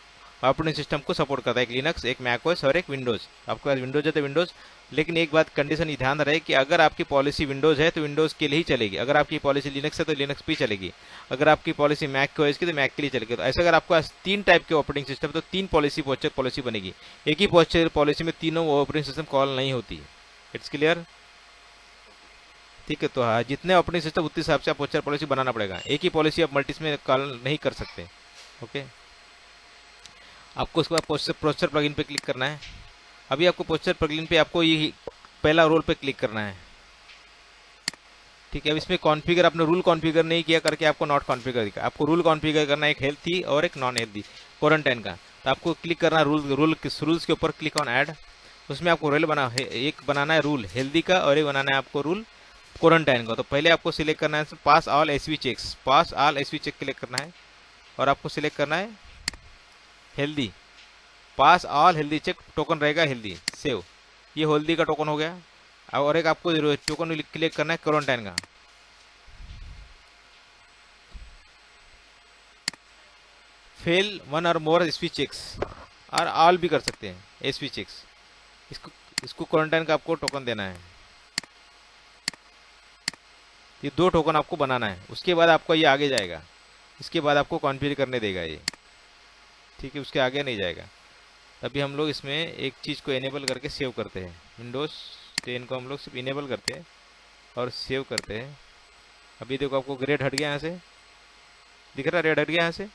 ऑपरेटिंग सिस्टम को सपोर्ट करता है, एक लिनक्स, एक मैकओएस और एक विंडोज। आपके पास विंडोज है तो विंडोज, लेकिन एक बात कंडीशन ध्यान रहे कि अगर आपकी पॉलिसी विंडोज है तो विंडोज के लिए ही चलेगी, अगर आपकी पॉलिसी लिनक्स है तो लिनक्स पे चलेगी, अगर आपकी पॉलिसी मैक की की तो मैक के लिए चलेगी। तो ऐसे अगर आपको 3 टाइप के ऑपरेटिंग सिस्टम तो 3 पोस्चर पॉलिसी बनेगी। एक ही पोस्चर पॉलिसी में तीनों ऑपरेटिंग सिस्टम कॉल नहीं होती। इट्स क्लियर, ठीक है। तो हाँ, जितने ऑपरेटिंग सिस्टम उतने हिसाब से आप पोस्चर पॉलिसी बनाना पड़ेगा, एक ही पॉलिसी आप मल्टीस में कॉल नहीं कर सकते। ओके, आपको उसके बाद पोस्चर प्लगइन पे क्लिक करना है। अभी आपको पोस्चर प्लगइन पे आपको ये पहला रोल पे क्लिक करना है, ठीक है। अब इसमें कॉन्फ़िगर, आपने रूल कॉन्फ़िगर नहीं किया करके आपको नॉट कॉन्फ़िगर दिखा। आपको रूल कॉन्फ़िगर करना है, एक हेल्थी और एक नॉन हेल्थी क्वारंटाइन का। तो आपको क्लिक करना है रूल्स के ऊपर, क्लिक ऑन ऐड। उसमें आपको एक बनाना है रूल हेल्दी का और एक बनाना है आपको रूल क्वारंटाइन का। तो पहले आपको सिलेक्ट करना है पास ऑल एसवी चेक क्लिक करना है और आपको सिलेक्ट करना है हेल्दी, पास ऑल हेल्दी चेक टोकन रहेगा हेल्दी, सेव। ये हेल्दी का टोकन हो गया। और एक आपको टोकन क्लिक करना है क्वारंटाइन का। फेल 1 और मोर एसवी चेक्स, और ऑल भी कर सकते हैं एसवी चेक्स। इसको क्वारंटाइन का आपको टोकन देना है। ये 2 टोकन आपको बनाना है। उसके बाद आपको ये आगे जाएगा, इसके बाद आपको कॉन्फ़िगर करने देगा ये, ठीक है। उसके आगे नहीं जाएगा। अभी हम लोग इसमें एक चीज़ को इनेबल करके सेव करते हैं। विंडोज़ 10 को हम लोग सिर्फ इनेबल करते हैं और सेव करते हैं। अभी देखो आपको रेड हट गया, यहाँ से दिख रहा, रेड हट गया यहाँ से।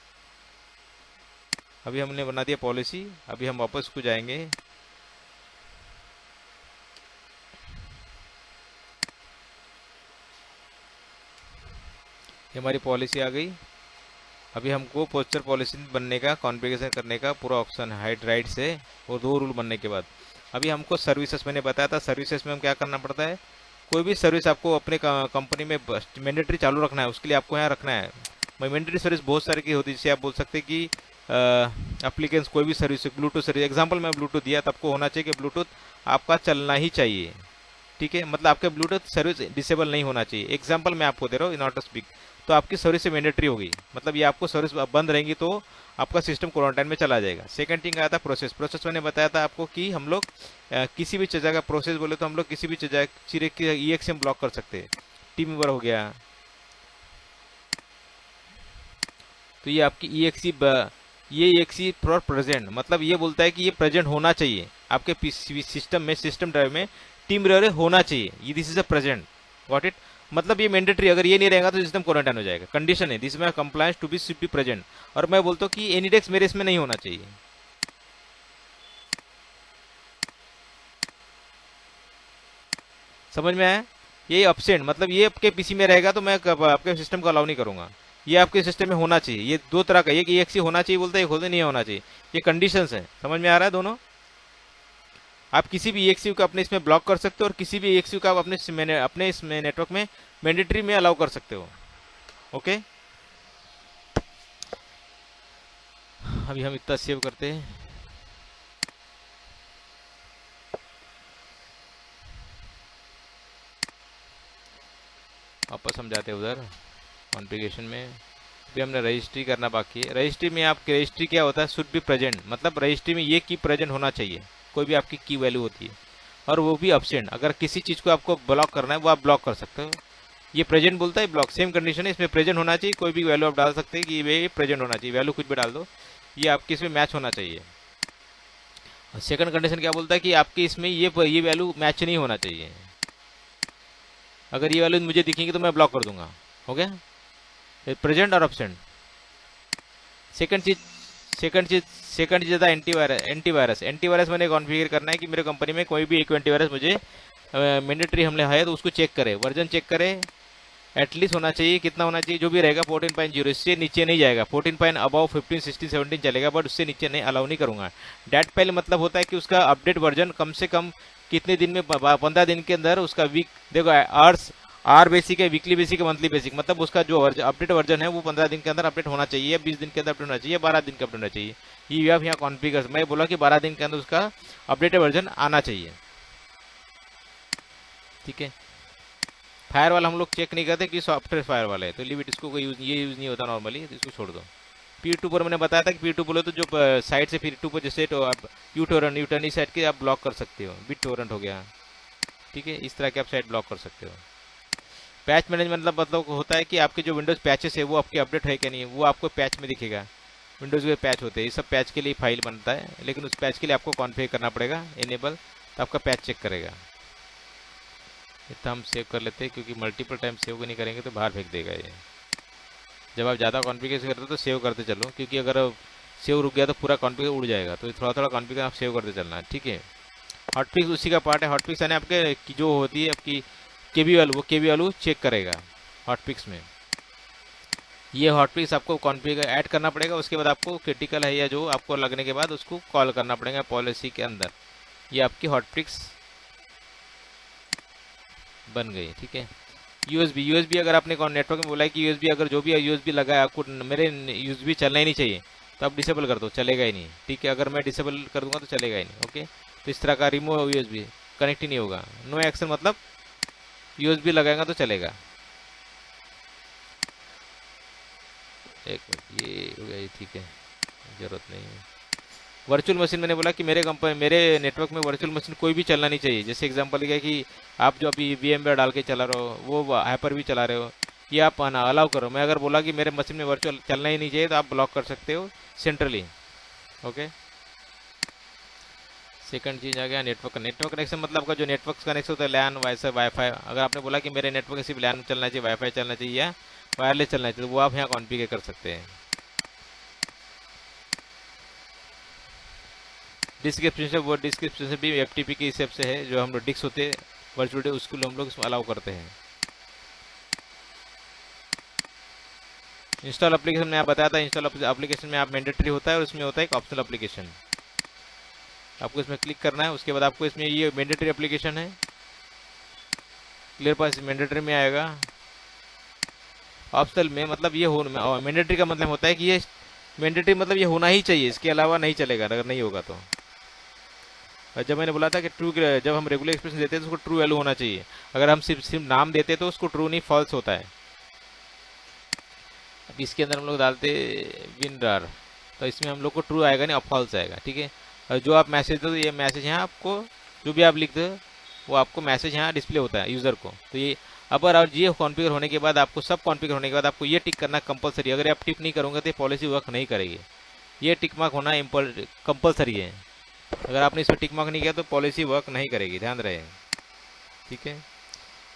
अभी हमने बना दिया पॉलिसी। अभी हम वापस को जाएंगे, ये हमारी पॉलिसी आ गई। अभी हमको पोस्चर पॉलिसी बनने का, कॉन्फ़िगरेशन करने का पूरा ऑप्शन है राइट से, और 2 रूल बनने के बाद अभी हमको सर्विसेज, मैंने बताया था सर्विसेज में हम क्या करना पड़ता है। कोई भी सर्विस आपको अपने कंपनी में मैंडेटरी चालू रखना है, उसके लिए आपको यहाँ रखना है। मैंडेटरी सर्विस बहुत सारी की होती है, जैसे आप बोल सकते हैं कि एप्लीकेंस कोई भी सर्विस, ब्लूटूथ सर्विस, एग्जाम्पल मैं ब्लूटूथ दिया तो आपको होना चाहिए कि ब्लूटूथ आपका चलना ही चाहिए, ठीक है। मतलब आपके ब्लूटूथ सर्विस डिसेबल नहीं होना चाहिए। एग्जाम्पल मैं आपको दे रहा हूँ, इन ऑर्डर स्पीक, तो आपकी सर्विस से मैंडेटरी होगी, मतलब ये आपको सर्विस बंद रहेंगी तो आपका सिस्टम क्वारंटाइन में चला जाएगा। सेकंड थिंग आया था प्रोसेस मैंने बताया था आपको कि हम लोग किसी भी चीज़ का प्रोसेस बोले तो हम लोग किसी भी चीज़ की EXM ब्लॉक कर सकते हैं। टीम मेंबर हो गया, तो ये आपकी ये EXE फॉर प्रेजेंट, मतलब ये बोलता है कि ये प्रेजेंट होना चाहिए आपके सिस्टम में, सिस्टम ड्राइव में टीम मेंबर होना चाहिए, ये this is a present, got it. मतलब ये मैंडेटरी, अगर ये नहीं रहेगा तो सिस्टम क्वारंटाइन हो जाएगा। कंडीशन है दिस में compliance to be should be present. और मैं बोलता हूँ कि एनीडेक्स मेरे इसमें नहीं होना चाहिए। समझ में आया? ये एब्सेंट मतलब ये आपके पीसी में रहेगा तो मैं आपके सिस्टम को अलाउ नहीं करूंगा। ये आपके सिस्टम में होना चाहिए। ये दो तरह का, एक EXE होना चाहिए बोलता है, एक होते नहीं होना चाहिए। ये कंडीशंस है। समझ में आ रहा है दोनों? आप किसी भी EXE को अपने इसमें ब्लॉक कर सकते हो और किसी भी EXE को आप अपने इसमें नेटवर्क में मैंडेटरी में अलाउ कर सकते हो। ओके, अभी हम इतना सेव करते हैं। वापस हम जाते हैं उधर कॉन्फ़िगरेशन में। भी हमने रजिस्ट्री करना बाकी है। रजिस्ट्री में आपकी रजिस्ट्री क्या होता है, शुड बी प्रेजेंट, मतलब रजिस्ट्री में ये की प्रेजेंट होना चाहिए। कोई भी आपकी की वैल्यू होती है और वो भी एब्सेंट। अगर किसी चीज़ को आपको ब्लॉक करना है वो आप ब्लॉक कर सकते हो। ये प्रेजेंट बोलता है, ब्लॉक सेम कंडीशन है। इसमें प्रेजेंट होना चाहिए, कोई भी वैल्यू आप डाल सकते हैं कि ये प्रेजेंट होना चाहिए। वैल्यू कुछ भी डाल दो, ये आपकी इसमें मैच होना चाहिए। सेकंड कंडीशन क्या बोलता है कि आपके इसमें ये वैल्यू मैच नहीं होना चाहिए। अगर ये वैल्यू मुझे दिखेंगी तो मैं ब्लॉक कर दूंगा। हो गया, प्रेजेंट और एब्सेंट। सेकंड चीज था एंटीवायरस। एंटीवायरस मैंने कॉन्फ़िगर करना है कि मेरे कंपनी में कोई भी एक एंटीवायरस मुझे मैंडेटरी हमले है तो उसको चेक करे, वर्जन चेक करे, एटलीस्ट होना चाहिए। कितना होना चाहिए? जो भी रहेगा 14.0, इससे नीचे नहीं जाएगा। 14 अबव 15, 16, 17 चलेगा, बट उससे नीचे नहीं, अलाउ नहीं करूंगा। डेट पहले मतलब होता है कि उसका अपडेट वर्जन कम से कम कितने दिन में, 15 दिन के अंदर उसका वीक, देखो आर बेसिक है, वीकली बेसिक है, मंथली बेसिक, मतलब उसका जो अपडेट वर्जन है वो 15 दिन के अंदर अपडेट होना चाहिए, 20 दिन के अंदर अपडेट होना चाहिए, 12 दिन का अपडेट होना चाहिए। ये आप यहाँ कॉन्फ़िगर, मैं बोला कि 12 दिन के अंदर उसका अपडेटेड वर्जन आना चाहिए। ठीक है, फायर वाला हम लोग चेक नहीं करते कि सॉफ्टवेयर फायर वाला है तो लिमिट, इसको कोई ये यूज़ नहीं होता नॉर्मली, तो इसको छोड़ दो। P2 पर मैंने बताया था कि P2 बोलो तो जो साइट से P2 पर जैसे तो आप यूटर्न साइट के आप ब्लॉक कर सकते हो। बिट टोरेंट हो गया, ठीक है, इस तरह के आप साइट ब्लॉक कर सकते हो। पैच मैनेजमेंट मतलब होता है कि आपके जो विंडोज पैचेस है वो आपके अपडेट है क्या नहीं है, वो आपको पैच में दिखेगा। विंडोज के पैच होते हैं, ये सब पैच के लिए फाइल बनता है, लेकिन उस पैच के लिए आपको कॉन्फ़िगर करना पड़ेगा इनेबल, तो आपका पैच चेक करेगा। इतना हम सेव कर लेते हैं क्योंकि मल्टीपल टाइम सेव नहीं करेंगे तो बाहर फेंक देगा ये। जब आप ज़्यादा कॉन्फ़िगर करते हो तो सेव करते चलो, क्योंकि अगर सेव रुक गया तो पूरा कॉन्फ़िगर उड़ जाएगा, तो थोड़ा थोड़ा कॉन्फ़िगर आप सेव करते चलना है। ठीक है, हॉटफिक्स उसी का पार्ट है। हॉटफिक्स यानी आपके जो होती है आपकी केबी वैल्यू, वो केबी वैल्यू चेक करेगा हॉटफिक्स में। ये हॉटफिक्स आपको कॉन्फ़िगर ऐड करना पड़ेगा, उसके बाद आपको क्रिटिकल है या जो आपको लगने के बाद उसको कॉल करना पड़ेगा पॉलिसी के अंदर। ये आपकी हॉटफिक्स बन गई। ठीक है, यूएसबी अगर आपने नेटवर्क में बोला है कि यूएसबी, अगर जो भी यूएसबी लगा है आपको, मेरे यूएसबी चलना ही नहीं चाहिए, तो आप डिसेबल कर दो, चलेगा ही नहीं। ठीक है, अगर मैं डिसेबल कर दूंगा तो चलेगा ही नहीं। ओके, तो इस तरह का रिमूव यूएसबी, कनेक्ट ही नहीं होगा। नो एक्शन मतलब यूएसबी लगाएगा तो चलेगा। एक मिनट, ये हो गया, ये ठीक है, जरूरत नहीं है। वर्चुअल मशीन मैंने बोला कि मेरे नेटवर्क में वर्चुअल मशीन कोई भी चलना नहीं चाहिए। जैसे एग्जांपल लिया कि आप जो अभी VMware डाल के चला रहे हो, वो हाइपर भी चला रहे हो, ये आप अलाउ करो। मैं अगर बोला कि मेरे मशीन में वर्चुअल चलना ही नहीं चाहिए तो आप ब्लॉक कर सकते हो सेंट्रली। ओके, सेकंड चीज आ गया नेटवर्क कनेक्शन, मतलब आपका जो नेटवर्क कनेक्शन होता है लैन वाईफाई। अगर आपने बोला कि मेरे नेटवर्क में सिर्फ लैन चलना चाहिए, वाईफाई चलना चाहिए या वायरलेस चलना चाहिए, तो वो आप यहाँ कॉन्फ़िगर कर सकते हैं। डिस्क्रिप्शन भी FTP के हिसाब से है, जो हम लोग डिस्क होते हैं वर्चुअल डे, उसको हम लोग अलाउ करते हैं। इंस्टॉल एप्लीकेशन में आप बताया था, इंस्टॉल एप्लीकेशन में आप मैंडेटरी होता है और उसमें होता है एक ऑप्शनल एप्लीकेशन। आपको इसमें क्लिक करना है, उसके बाद आपको इसमें ये मैंडेटरी एप्लीकेशन है, क्लियर पास मैंडेटरी में आएगा। ऑप्शनल में मतलब ये हो, मैंडेटरी का मतलब होता है कि ये मैंडेटरी मतलब ये होना ही चाहिए, इसके अलावा नहीं चलेगा अगर नहीं होगा तो। जब मैंने बोला था कि ट्रू, जब हम रेगुलर एक्सप्रेशन देते हैं तो उसको ट्रू वैल्यू होना चाहिए। अगर हम सिर्फ नाम देते हैं तो उसको ट्रू नहीं, फॉल्स होता है। अब इसके अंदर हम लोग डालते विनर, तो इसमें हम लोग को ट्रू आएगा नहीं, फॉल्स आएगा। ठीक है, और जो आप मैसेज दो तो ये मैसेज यहाँ आपको, जो भी आप लिखते हो वो आपको मैसेज यहाँ डिस्प्ले होता है यूज़र को। तो ये और ये कॉन्फ़िगर होने के बाद आपको, सब कॉन्फ़िगर होने के बाद आपको ये टिक करना कंपलसरी। अगर आप टिक नहीं करोगे तो पॉलिसी वर्क नहीं करेगी। ये टिक मार्क होना कंपलसरी है। अगर आपने इसमें टिक मार्क नहीं किया तो पॉलिसी वर्क नहीं करेगी, ध्यान रहे। ठीक है,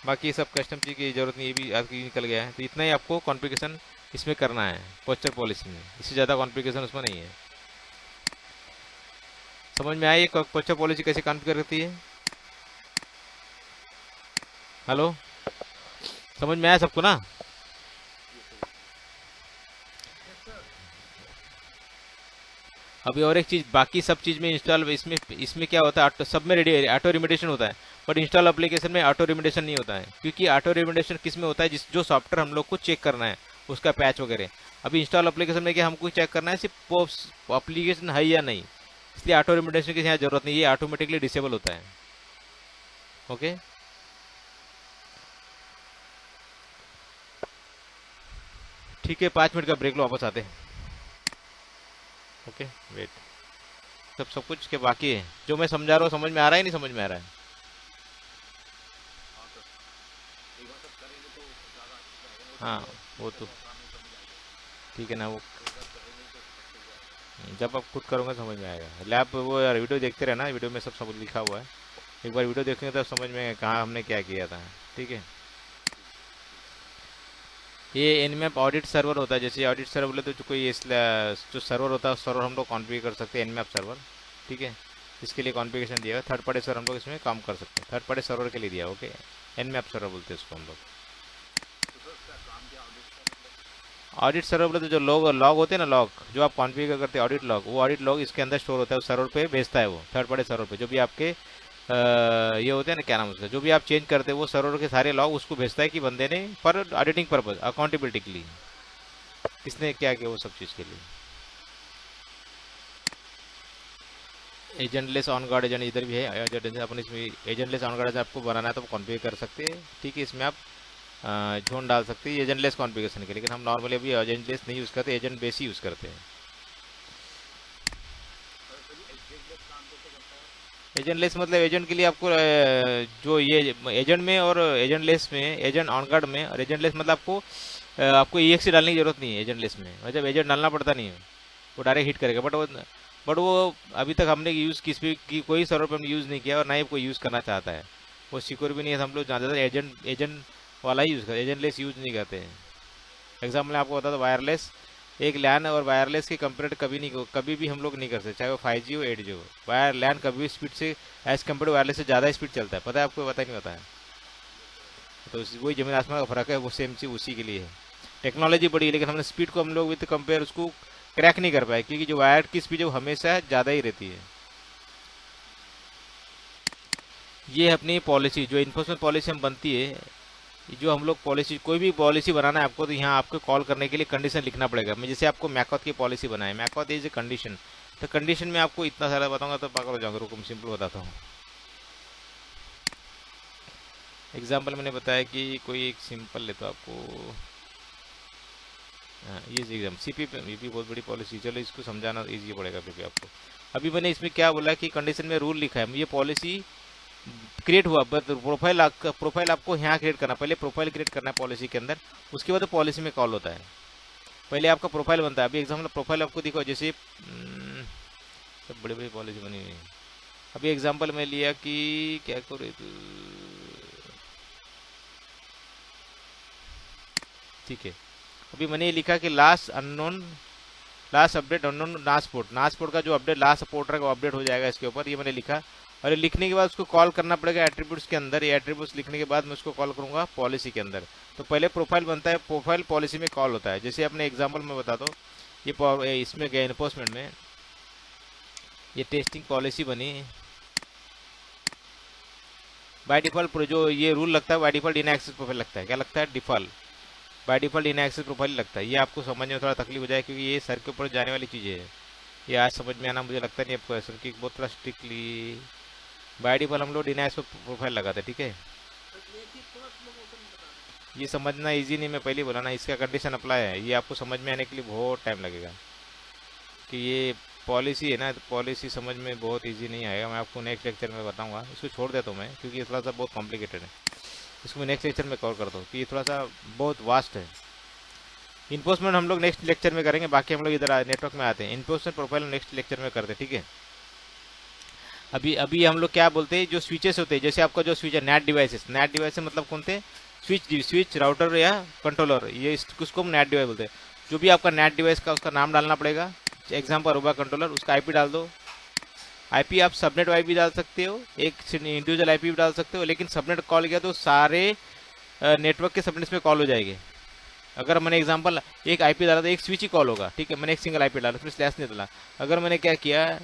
बाकी सब कस्टम चीज़ की ज़रूरत नहीं, ये भी आपकी निकल गया है। तो इतना ही आपको कॉन्फ़िगरेशन इसमें करना है पोस्चर पॉलिसी में, इससे ज़्यादा कॉन्फ़िगरेशन उसमें नहीं है। समझ में आई पोस्चर पॉलिसी कैसे कॉन्फ़िगर करती है? हेलो, समझ में आया सबको ना? अभी और एक चीज़, बाकी सब चीज़ में इंस्टॉल, इसमें इसमें क्या होता है, सब में रेडी ऑटो रिमिटेशन होता है, बट इंस्टॉल एप्लीकेशन में ऑटो रिमिटेशन नहीं होता है। क्योंकि ऑटो रिमिटेशन किस में होता है, जिस जो सॉफ्टवेयर हम लोग को चेक करना है उसका पैच वगैरह। अभी इंस्टॉल एप्लीकेशन में क्या हमको चेक करना है, सिर्फ एप्लीकेशन है या नहीं, इसलिए ऑटो रिमिटेशन की यहाँ जरूरत नहीं, ये ऑटोमेटिकली डिसेबल होता है। ओके, ठीक है, 5 मिनट का ब्रेक लो, वापस आते हैं। Okay, wait. सब कुछ के बाकी है जो मैं समझा रहा हूँ, समझ में आ रहा है नहीं समझ में आ रहा है? हाँ, वो तो ठीक है ना, वो जब आप खुद करोगे समझ में आएगा। लैब वो यार वीडियो देखते रहना, वीडियो में सब लिखा हुआ है, एक बार वीडियो देखेंगे तब समझ में कहाँ हमने क्या किया था। ठीक है, ये एनमैप ऑडिट सर्वर होता है। जैसे ऑडिट सर्वर बोले तो कोई जो सर्वर होता है उस सर्वर हम लोग कॉन्फ़िगर कर सकते हैं, एनमैप सर्वर। ठीक है, इसके लिए कॉन्फ़िगरेशन दिया है, थर्ड पार्टी सर्वर हम लोग इसमें काम कर सकते हैं, थर्ड पार्टी सर्वर के लिए दिया। ओके, एनमैप सर्वर बोलते हैं इसको हम लोग। ऑडिट सर्वर बोले तो जो लॉग लॉग होते हैं ना, लॉग जो आप कॉन्फ़िगर करते हैं, ऑडिट लॉग, वो ऑडिट लॉग इसके अंदर स्टोर होता है, उस सर्वर पे भेजता है वो, थर्ड पार्टी सर्वर पे। जो भी आपके ये होते हैं ना, क्या नाम उसका, जो भी आप चेंज करते हैं वो सर्वर के सारे लॉग उसको भेजता है कि बंदे ने फॉर ऑडिटिंग पर्पज, अकाउंटेबिलिटी के लिए किसने क्या किया, वो सब चीज़ के लिए। एजेंटलेस ऑन गार्ड एजेंट इधर भी है, अपन इसमें एजेंटलेस ऑन गार्ड आपको बनाना है तो कॉन्फ़िगर कर सकते हैं। ठीक है, इसमें आप जोन डाल सकते हैं एजेंटलेस कॉन्फ़िगरेशन के, लेकिन हम नॉर्मली अभी एजेंटलेस नहीं यूज़ करते, एजेंट बेस ही यूज़ करते हैं। एजेंटलेस मतलब एजेंट के लिए आपको जो ये एजेंट में और एजेंटलेस में, एजेंट ऑन गार्ड में और एजेंटलेस मतलब आपको EXE डालने की जरूरत नहीं है एजेंटलेस में, मतलब एजेंट डालना पड़ता नहीं है, वो डायरेक्ट हिट करेगा। बट वो अभी तक हमने यूज़ किस भी की कोई सर्वर पर हमने यूज़ नहीं किया और ना ही कोई यूज़ करना चाहता है, वो सिक्योर भी नहीं है। हम लोग ज़्यादातर एजेंट एजेंट वाला ही यूज़ करते, एजेंटलेस यूज़ नहीं करते हैं। एग्जाम्पल आपको बता दो, वायरलेस, एक लैन और वायरलेस की कंपेयर कभी भी हम लोग नहीं कर सकते, चाहे वो 5G हो 8G हो। वायर लैन कभी भी स्पीड से एज कम्पेयर वायरलेस से ज़्यादा स्पीड चलता है, पता है आपको, पता ही नहीं पता है? तो वही जमीन आसमान का फर्क है, वो सेम चीज़ उसी के लिए है। टेक्नोलॉजी बढ़ी है लेकिन हमने स्पीड को हम लोग विद कंपेयर उसको क्रैक नहीं कर पाए, क्योंकि जो वायर की स्पीड जो हमेशा ज़्यादा ही रहती है। ये अपनी पॉलिसी, जो इन्फोर्समेंट पॉलिसी हम बनती है, जो हम लोग पॉलिसी, कोई भी पॉलिसी बनाना है आपको, तो यहाँ आपको कॉल करने के लिए कंडीशन लिखना पड़ेगा। मैं जैसे आपको मैकॉथ की पॉलिसी बनाए, मैकॉथ इज ए कंडीशन, तो कंडीशन में आपको इतना सारा बताऊंगा तो पागल हो जाऊंगा। रुको मैं सिंपल बताता हूँ। एग्जाम्पल मैंने बताया कि कोई एक सिंपल लेता हूँ आपको, हाँ, ये एग्जाम CP पे, ये भी बहुत बड़ी पॉलिसी, चलो इसको समझाना ईजी पड़ेगा फिर भी आपको। अभी मैंने इसमें क्या बोला कि कंडीशन में रूल लिखा है, ये पॉलिसी क्रिएट हुआ, बट प्रोफाइल आपको यहाँ क्रिएट करना, पहले प्रोफाइल क्रिएट करना है पॉलिसी के अंदर, उसके बाद पॉलिसी में कॉल होता है। पहले आपका प्रोफाइल बनता है। अभी एग्जाम्पल प्रोफाइल आपको दिखो, जैसे सब बड़ी बड़ी पॉलिसी बनी हुई है। अभी एग्जाम्पल में लिया कि क्या करो, ठीक है, अभी मैंने ये लिखा कि लास्ट अपडेट अननोन नासपोर्ट का जो अपडेट लास्ट सपोर्टर है वो अपडेट हो जाएगा इसके ऊपर, ये मैंने लिखा। और ये लिखने के बाद उसको कॉल करना पड़ेगा एट्रीब्यूट्स के अंदर, ये एट्रीब्यूट्स लिखने के बाद मैं उसको कॉल करूंगा पॉलिसी के अंदर। तो पहले प्रोफाइल बनता है, प्रोफाइल पॉलिसी में कॉल होता है। जैसे अपने एग्जाम्पल में बता दो, ये इसमें गया इन्फोर्समेंट में, ये टेस्टिंग पॉलिसी बनी बाय डिफॉल्ट, जो ये रूल लगता है by default in excess profile लगता है, क्या लगता है, default, by default in excess profile लगता है। ये आपको समझने में थोड़ा तकलीफ हो जाए क्योंकि ये सर के ऊपर जाने वाली चीज़ें है, ये आज समझ में आना मुझे लगता नहीं आपको ऐसा, कि बहुत थोड़ा स्ट्रिक्टली बाय डिफॉल्ट हम लोग इन एक्सेस प्रोफाइल लगाते हैं। ठीक है, ये चीज़ थोड़ा स्लो मोशन में बता दें। ये समझना इजी नहीं, मैं पहले बोला ना, इसका कंडीशन अप्लाई है, ये आपको समझ में आने के लिए बहुत टाइम लगेगा कि ये पॉलिसी है ना, तो पॉलिसी समझ में बहुत इजी नहीं आएगा, मैं आपको नेक्स्ट लेक्चर में बताऊंगा। इसको छोड़ देता हूँ मैं क्योंकि ये थोड़ा सा बहुत कॉम्प्लिकेटेड है, इसको मैं नेक्स्ट लेक्चर में कवर करता हूँ कि ये थोड़ा सा बहुत वास्ट है। इन्फोर्समेंट हम लोग नेक्स्ट लेक्चर में करेंगे, बाकी हम लोग इधर नेटवर्क में आते हैं, इन्फोर्समेंट प्रोफाइल नेक्स्ट लेक्चर में करते हैं। ठीक है, अभी अभी हम लोग क्या बोलते हैं, जो स्विचेस होते हैं, जैसे आपका जो स्विच है नेट डिवाइसेस मतलब कौन थे, स्विच राउटर या कंट्रोलर, ये उसको हम नेट डिवाइस बोलते हैं। जो भी आपका नेट डिवाइस का उसका नाम डालना पड़ेगा, एग्जाम्पल अरूबा कंट्रोलर, उसका आईपी डाल दो। आईपी आप सबनेट आईपी डाल सकते हो, एक इंडिविजुअल आईपी भी डाल सकते हो, लेकिन सबनेट कॉल किया तो सारे नेटवर्क के सबनेट्स में कॉल हो जाएंगे। अगर मैंने एग्जांपल एक आईपी डाला तो एक स्विच ही कॉल होगा, ठीक है, मैंने एक सिंगल आईपी डाला, फिर स्लैश नहीं डाला। अगर मैंने क्या किया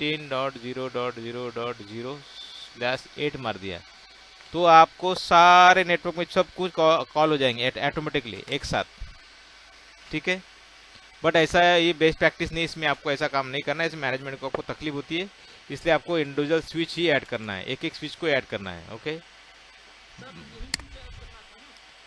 10.0.0.0/8 मार दिया, तो आपको सारे नेटवर्क में सब कुछ कॉल हो जाएंगे ऑटोमेटिकली एक साथ, ठीक है। बट ऐसा ये बेस्ट प्रैक्टिस नहीं, इसमें आपको ऐसा काम नहीं करना है, इसमें मैनेजमेंट को आपको तकलीफ होती है, इसलिए आपको इंडिविजुअल स्विच ही ऐड करना है, एक एक स्विच को ऐड करना है, ओके। सर यही स्विच ऐड करना था ना,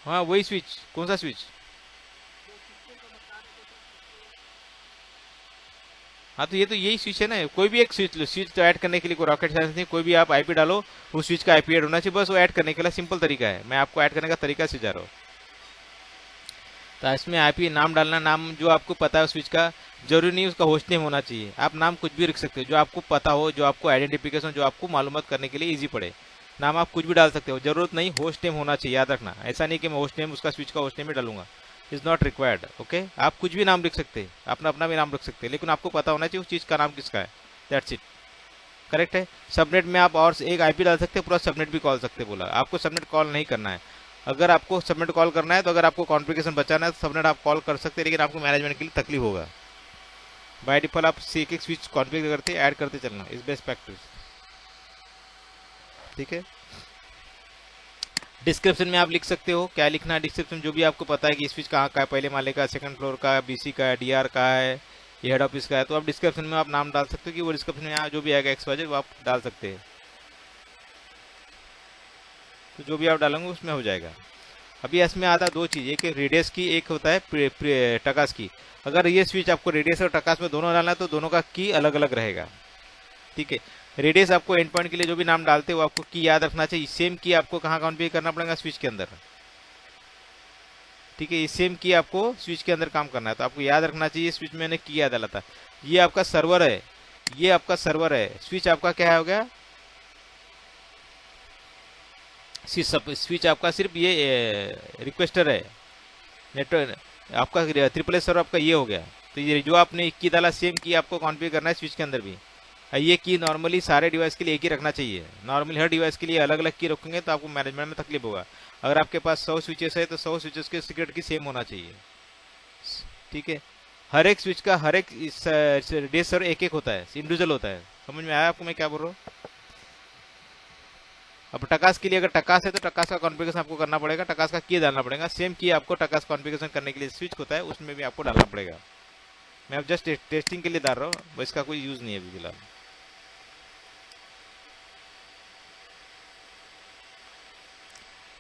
हाँ वही स्विच, कौन सा स्विच? जो किसको का बता रहे थे सर किसको। हाँ तो ये तो यही स्विच है ना, कोई भी एक स्विच लो, स्विच तो ऐड करने के लिए कोई रॉकेट साइंस नहीं, कोई भी आप आईपी डालो, उस स्विच का आईपी ऐड होना चाहिए, बस वो ऐड करने के लिए सिंपल तरीका है, मैं आपको ऐड करने का तरीका सिखा रहा हूँ। तो इसमें आईपी नाम डालना, नाम जो आपको पता है स्विच का, जरूरी नहीं उसका होस्ट नेम होना चाहिए, आप नाम कुछ भी रख सकते हो जो आपको पता हो, जो आपको आइडेंटिफिकेशन, जो आपको मालूमात करने के लिए इजी पड़े। नाम आप कुछ भी डाल सकते हो, जरूरत नहीं होस्ट नेम होना चाहिए, याद रखना। ऐसा नहीं कि मैं होस्ट नेम उसका स्विच का होस्ट नेम ही डालूंगा, इज नॉट रिक्वायर्ड, ओके। आप कुछ भी नाम लिख सकते हैं, अपना अपना भी नाम रख सकते हैं, लेकिन आपको पता होना चाहिए उस चीज़ का नाम किसका है, दैट्स इट, करेक्ट है। सबनेट में आप और एक आईपी डाल सकते हैं, पूरा सबनेट भी कॉल सकते बोला, आपको सबनेट कॉल नहीं करना है। अगर आपको सबनेट कॉल करना है तो अगर आपको कॉन्फ़िगरेशन बचाना है तो सबनेट आप कॉल कर सकते हैं, लेकिन आपको मैनेजमेंट के लिए तकलीफ होगा। बाय डिफॉल्ट आप एक एक स्विच कॉन्फ़िगर करते ऐड करते चलना, इस बेस्ट प्रैक्टिस, ठीक है। डिस्क्रिप्शन में आप लिख सकते हो, क्या लिखना है डिस्क्रिप्शन, जो भी आपको पता है कि स्विच कहाँ का है, पहले माले का, सेकंड फ्लोर का, बीसी का है, डीआर का है, ये हेड ऑफिस का है, तो आप डिस्क्रिप्शन में आप नाम डाल सकते हो कि वो डिस्क्रिप्शन में यहाँ जो भी आएगा XYZ वो आप डाल सकते हैं, तो जो भी आप डालेंगे उसमें हो जाएगा। अभी इसमें आता है दो चीज़, एक रेडियस की, एक होता है टकास की। अगर ये स्विच आपको रेडियस और टकास में दोनों डालना है तो दोनों का की अलग अलग रहेगा, ठीक है। रेडियस आपको एंड पॉइंट के लिए जो भी नाम डालते हो आपको की याद रखना चाहिए, सेम की आपको कहाँ कॉन्फ़िगर करना पड़ेगा, स्विच के अंदर, ठीक है। सेम की आपको स्विच के अंदर काम करना है, तो आपको याद रखना चाहिए स्विच में मैंने की याद डाला था। ये आपका सर्वर है, ये आपका सर्वर है, स्विच आपका क्या हो गया, स्विच आपका सिर्फ ये रिक्वेस्टर है, नेटवर्क आपका ट्रिपल एस सर्वर आपका ये हो गया। तो ये जो आपने की डाला सेम की आपको कॉन्फ़िगर करना है स्विच के अंदर भी। ये की नॉर्मली सारे डिवाइस के लिए एक ही रखना चाहिए, नॉर्मली हर डिवाइस के लिए अलग अलग की रखेंगे तो आपको मैनेजमेंट में तकलीफ होगा। अगर आपके पास 100 स्विचेस है तो 100 स्विचेस के सीक्रेट की सेम होना चाहिए, ठीक है। हर एक स्विच का हर एक रेडियस सर्वर एक एक होता है, इंडिविजुअल होता है, समझ में आया आपको मैं क्या बोल रहा हूँ। अब टकास के लिए अगर टकास है तो टकास का कॉन्फ़िगरेशन आपको करना पड़ेगा, टकास का की डालना पड़ेगा, सेम की आपको टकास कॉन्फ़िगरेशन करने के लिए स्विच होता है उसमें भी आपको डालना पड़ेगा। मैं अब जस्ट टेस्टिंग के लिए डाल रहा हूँ, इसका कोई यूज़ नहीं है अभी फिलहाल,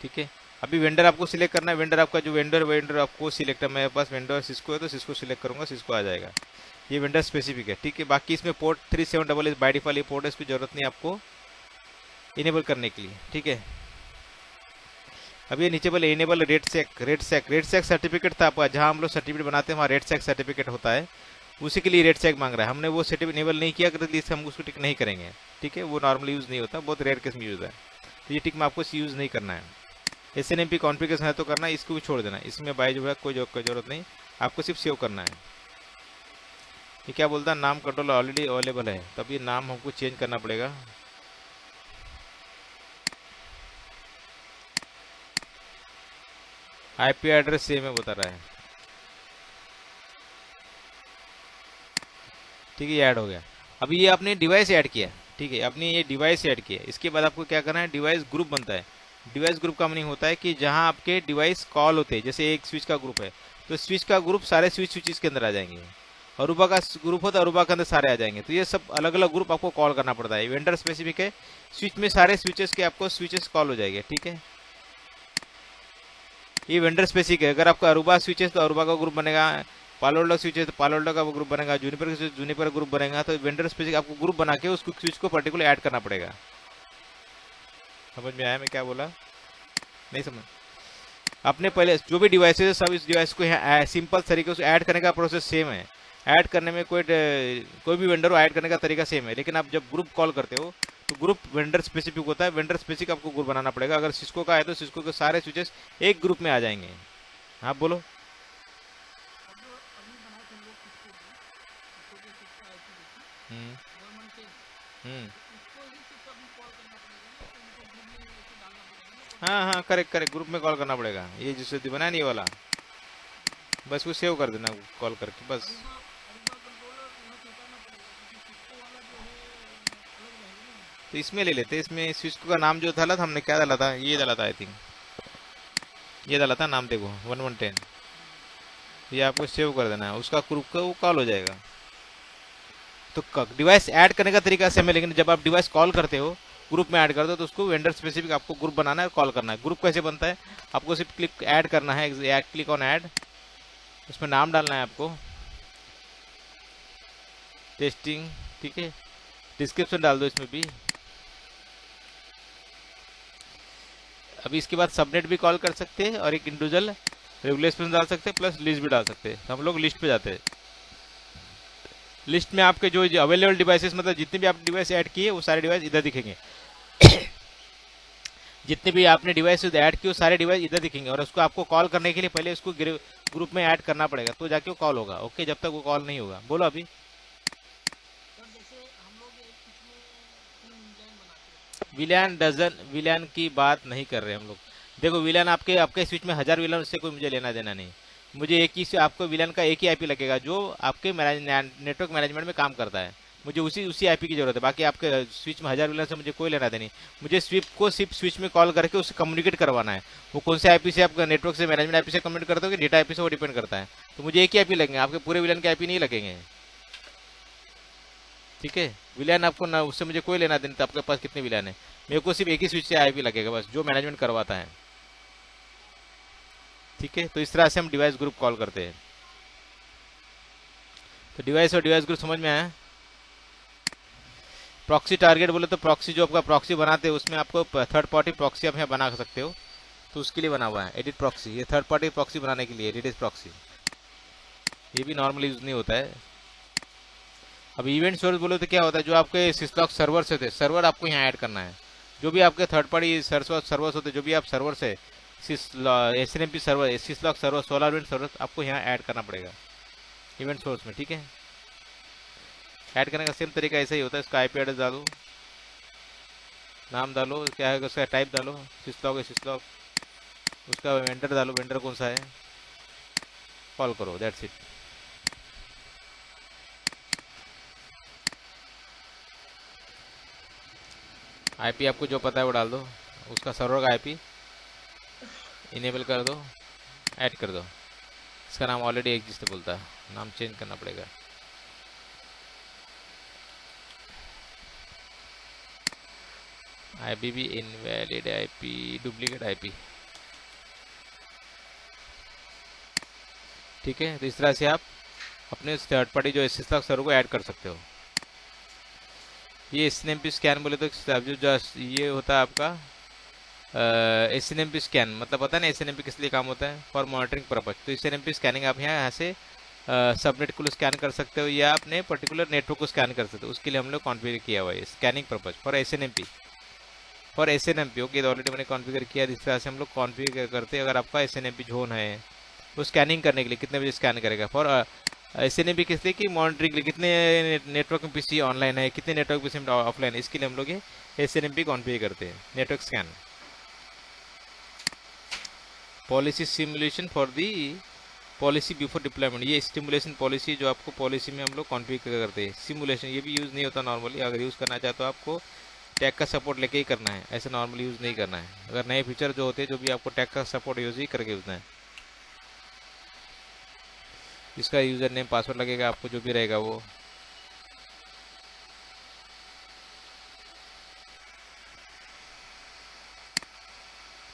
ठीक है। अभी वेंडर आपको सिलेक्ट करना है, वेंडर आपका जो वेंडर आपको सिलेक्ट है, मेरे पास वेंडर सिस्को है तो सिस्को सिलेक्ट करूंगा, सिस्को आ जाएगा, ये वेंडर स्पेसिफिक है, ठीक है। बाकी इसमें पोर्ट 3788 बाय डिफॉल्ट ये पोर्ट है, इसकी जरूरत नहीं आपको इनेबल करने के लिए, ठीक है। अब ये नीचे बोले इनेबल रेड सेक सर्टिफिकेट था आपका, जहाँ हम लोग सर्टिफिकेट बनाते हैं वहाँ रेड सेक सर्टिफिकेट होता है, उसी के लिए रेड सेक मांग रहा है, हमने वो सर्टिफिकेट इनेबल नहीं किया, इसलिए हम उसको टिक नहीं करेंगे, ठीक है। वो नॉर्मली यूज़ नहीं होता, बहुत रेयर केस में यूज़ है, तो ये टिक में आपको यूज़ नहीं करना है। SNMP कॉन्फ़िगरेशन है तो करना, इसको भी छोड़ देना, इसमें बाय जो है कोई जरूरत नहीं, आपको सिर्फ सेव करना है। ये क्या बोलता है, नाम कंट्रोल ऑलरेडी अवेलेबल है, तब ये नाम हमको चेंज करना पड़ेगा। आईपी एड्रेस सेम है बता रहा है, ठीक है, ये ऐड हो गया। अभी ये आपने डिवाइस ऐड किया, ठीक है, आपने ये डिवाइस ऐड किया, इसके बाद आपको क्या करना है, डिवाइस ग्रुप बनता है। डिवाइस ग्रुप का मीनिंग होता है कि जहां आपके डिवाइस कॉल होते हैं, जैसे एक स्विच का ग्रुप है तो स्विच का ग्रुप सारे स्विचेस के अंदर आ जाएंगे, अरूबा का ग्रुप होता है अरूबा के अंदर सारे आ जाएंगे, तो ये सब अलग अलग ग्रुप आपको कॉल करना पड़ता है। वेंडर स्पेसिफिक है, स्विच में सारे स्विचेस के आपको स्विचेस कॉल हो जाएंगे, ठीक है। ये वेंडर स्पेसिफिक है, अगर आपका अरूबा स्विचेस तो अरूबा का ग्रुप बनेगा, पालोल्डा स्विच है तो पालोल्डा का वो ग्रुप बनेगा, जूनिपर का जूनिपर ग्रुप बनेगा, तो वेंडर स्पेसिफिक आपको ग्रुप बना के उसको स्विच को पर्टिकुलर ऐड करना पड़ेगा। समझ में आया मैं क्या बोला, नहीं समझ? आपने पहले जो भी डिवाइसेज सब इस डिवाइस को यहाँ सिंपल तरीके से ऐड करने का प्रोसेस सेम है, ऐड करने में कोई भी वेंडर को ऐड करने का तरीका सेम है, लेकिन आप जब ग्रुप कॉल करते हो तो ग्रुप वेंडर स्पेसिफिक होता है, वेंडर स्पेसिफिक आपको ग्रुप बनाना पड़ेगा। अगर सिस्को का है तो सिस्को के सारे स्विचेस एक ग्रुप में आ जाएंगे। आप बोलो। अब अभी बनाए थे हम लोग किसको भी किसको के किसका आईपी हम्म गवर्नमेंट के, हम्म तो उसको ही सिर्फ अभी कॉल करना पड़ेगा ना, तो उनको ग्रुप में ऐसे डालना पड़ेगा ना हाँ हाँ, कॉन्फ़िगरेशन। करेक्ट करेक्ट, ग्रुप में कॉल करना पड़ेगा। ये जिससे बनाया नहीं ये वाला, बस वो सेव कर देना कॉल करके बस। अरुबा कंट्रोलर यहाँ से हटाना पड़ेगा क्योंकि सिस्को वाला जो है अलग रहेगा ना। तो इसमें ले लेते, इसमें सिस्को का नाम जो डाला था हमने, क्या डाला था, ये डाला था आई थिंक, ये डाला था नाम, देखो 1110। ये आपको सेव कर देना है, उसका ग्रुप का वो कॉल हो जाएगा। तो डिवाइस ऐड करने का तरीका सेम है, लेकिन जब आप डिवाइस कॉल करते हो, ग्रुप में ऐड कर दो, तो उसको वेंडर स्पेसिफिक आपको ग्रुप बनाना है और कॉल करना है। ग्रुप कैसे बनता है, आपको सिर्फ क्लिक ऐड करना है, क्लिक ऑन ऐड, उसमें नाम डालना है आपको, टेस्टिंग, ठीक है, डिस्क्रिप्शन डाल दो इसमें भी। अभी इसके बाद सबनेट भी कॉल कर सकते हैं और एक इंडिविजुअल रेगुलेशन डाल सकते हैं, प्लस लिस्ट भी डाल सकते हैं। तो हम लोग लिस्ट पे जाते हैं। लिस्ट में आपके जो अवेलेबल डिवाइसेस, मतलब जितने भी आप डिवाइस ऐड किए वो सारे डिवाइस इधर दिखेंगे। जितने भी आपने डिवाइस ऐड किए वो सारे डिवाइस इधर दिखेंगे, और उसको आपको कॉल करने के लिए पहले उसको ग्रुप में ऐड करना पड़ेगा, तो जाके वो कॉल होगा। ओके, जब तक वो कॉल नहीं होगा। बोलो अभी। सर जैसे हम लोग एक इसमें 3 विलेन बनाते हैं। विलान डजन, विलान की बात नहीं कर रहे हम लोग। देखो विलान आपके आपके स्विच में 1000 विलान, उससे कोई मुझे लेना देना नहीं। मुझे एक ही से आपको विलान का एक ही आईपी लगेगा जो आपके नेटवर्क मैनेजमेंट में काम करता है। मुझे उसी उसी आईपी की जरूरत है। बाकी आपके स्विच में 1000 विलान से मुझे कोई लेना देनी। मुझे स्विच को सिर्फ स्विच में कॉल करके उससे कम्युनिकेट करवाना है। वो कौन से आईपी से, आपका नेटवर्क से, मैनेजमेंट आईपी से कम्युनिकेट करते हो कि डेटा आईपी से, वो डिपेंड करता है। तो मुझे एक ही आईपी लगेंगे, आपके पूरे विलान के आईपी नहीं लगेंगे। ठीक है, विलान आपको ना, उससे मुझे कोई लेना देना। आपके पास कितने विलान है, मेरे को सिर्फ एक ही स्विच से आईपी लगेगा बस, जो मैनेजमेंट करवाता है। ठीक है, तो इस तरह से हम डिवाइस ग्रुप कॉल करते हैं। तो डिवाइस और डिवाइस ग्रुप समझ में आया। प्रॉक्सी टारगेट बोले तो प्रॉक्सी, जो आपका प्रॉक्सी बनाते हैं उसमें आपको थर्ड पार्टी प्रॉक्सी आप यहाँ बना सकते हो, तो उसके लिए बना हुआ है एडिट प्रॉक्सी। ये थर्ड पार्टी प्रॉक्सी बनाने के लिए एडिट प्रॉक्सी, ये भी नॉर्मली यूज नहीं होता है। अब इवेंट सोर्स बोले तो क्या होता है, जो आपके सिस्लॉक सर्वर से थे, सर्वर आपको यहाँ ऐड करना है। जो भी आपके थर्ड पार्टी सर्वर्स होते हैं, जो भी आप सर्वर से SNMP सर्वर, सिस्लॉक सर्वर, सोलारविंड सर्वर आपको यहाँ ऐड करना पड़ेगा इवेंट सोर्स में। ठीक है, ऐड करने का सेम तरीका ऐसा ही होता है। इसका आईपी एड्रेस डालो, नाम डालो, क्या है उसका टाइप डालो, सिस्लॉक है सिस्लॉक, उसका वेंडर डालो, वेंडर कौन सा है, कॉल करो, दैट्स इट। आईपी आपको जो पता है वो डाल दो, उसका सर्वर का आईपी इनेबल कर दो, ऐड कर दो। इसका नाम ऑलरेडी एग्जिस्ट बोलता है, नाम चेंज करना पड़ेगा। IPv invalid IP, duplicate IP. ठीक है, तो इस तरह से आप अपने थर्ड पार्टी जो सिस्लॉक सर्वर को ऐड कर सकते हो। ये SNMP स्कैन बोले तो जो ये होता है आपका SNMP स्कैन, मतलब पता है ना SNMP किस लिए काम होता है, फॉर मॉनिटरिंग पर्पज। तो SNMP स्कैनिंग आप यहाँ से सबनेट को स्कैन कर सकते हो, या अपने पर्टिकुलर नेटवर्क को स्कैन कर सकते हो। उसके लिए हम लोग कॉन्फ़िगर किया हुआ है scanning purpose for SNMP, for SNMP। Okay, तो ऑलरेडी मैंने कॉन्फ़िगर किया। इस तरह से हम लोग कॉन्फ़िगर करते हैं। अगर आपका SNMP जोन है, वो स्कैनिंग करने के लिए कितने बजे स्कैन करेगा, फॉर SNMP किस लिए, कि मॉनिटरिंग के लिए, कितने नेटवर्क में पीसी ऑनलाइन है, कितने नेटवर्क पीसी ऑफलाइन है, इसके लिए हम लोग ये SNMP कॉन्फ़िगर करते हैं, network scan. Policy simulation for the policy before deployment, ये स्टिमुलेशन पॉलिसी जो आपको पॉलिसी में हम लोग कॉन्फ़िगर करते हैं। सिमुलेशन ये भी यूज़ नहीं होता नॉर्मली, अगर यूज़ करना चाहे तो आपको टैग का सपोर्ट लेके ही करना है, ऐसे नॉर्मली यूज़ नहीं करना है। अगर नए फीचर जो होते हैं, जो भी आपको टैग का सपोर्ट यूज़ ही करके यूज़ है। इसका यूज़र नेम पासवर्ड लगेगा आपको, जो भी रहेगा वो।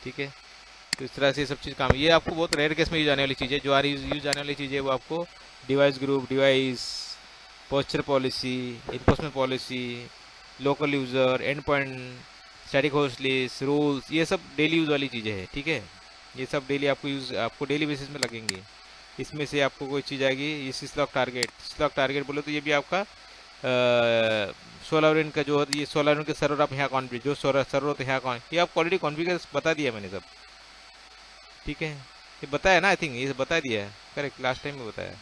ठीक है, तो इस तरह से सब चीज़ काम, ये आपको बहुत रेयर केस में यूज आने वाली चीज़ है। जो यूज आने वाली चीज़ है वो आपको device group, device posture policy, enforcement policy, local user, and point, static host list, rules, ये सब डेली यूज़ वाली चीज़ें हैं। ठीक है, ये सब डेली आपको डेली बेसिस में लगेंगे। इसमें से आपको कोई चीज़ आएगी, ये सिस्लॉक टारगेट, सिस्लॉक टारगेट बोले तो ये भी आपका सोलारिन का जो ये सोलारिन के सर्वर आप यहाँ कॉन्फ़िगर, जो सर्वर होते हैं यहाँ कौन, ये आपको ऑलरेडी कॉन्फ़िगर बता दिया मैंने सब, ठीक है। ये बताया ना, आई थिंक ये बता दिया है, करेक्ट, लास्ट टाइम में बताया।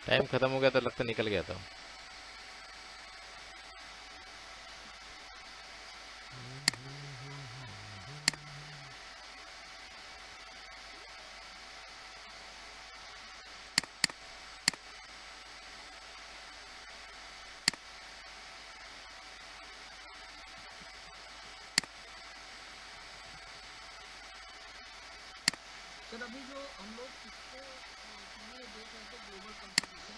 टाइम खत्म हो गया तो लगता निकल गया था। सर अभी जो हम लोग इसको ये देख रहे थे ग्लोबल कंपटीशन,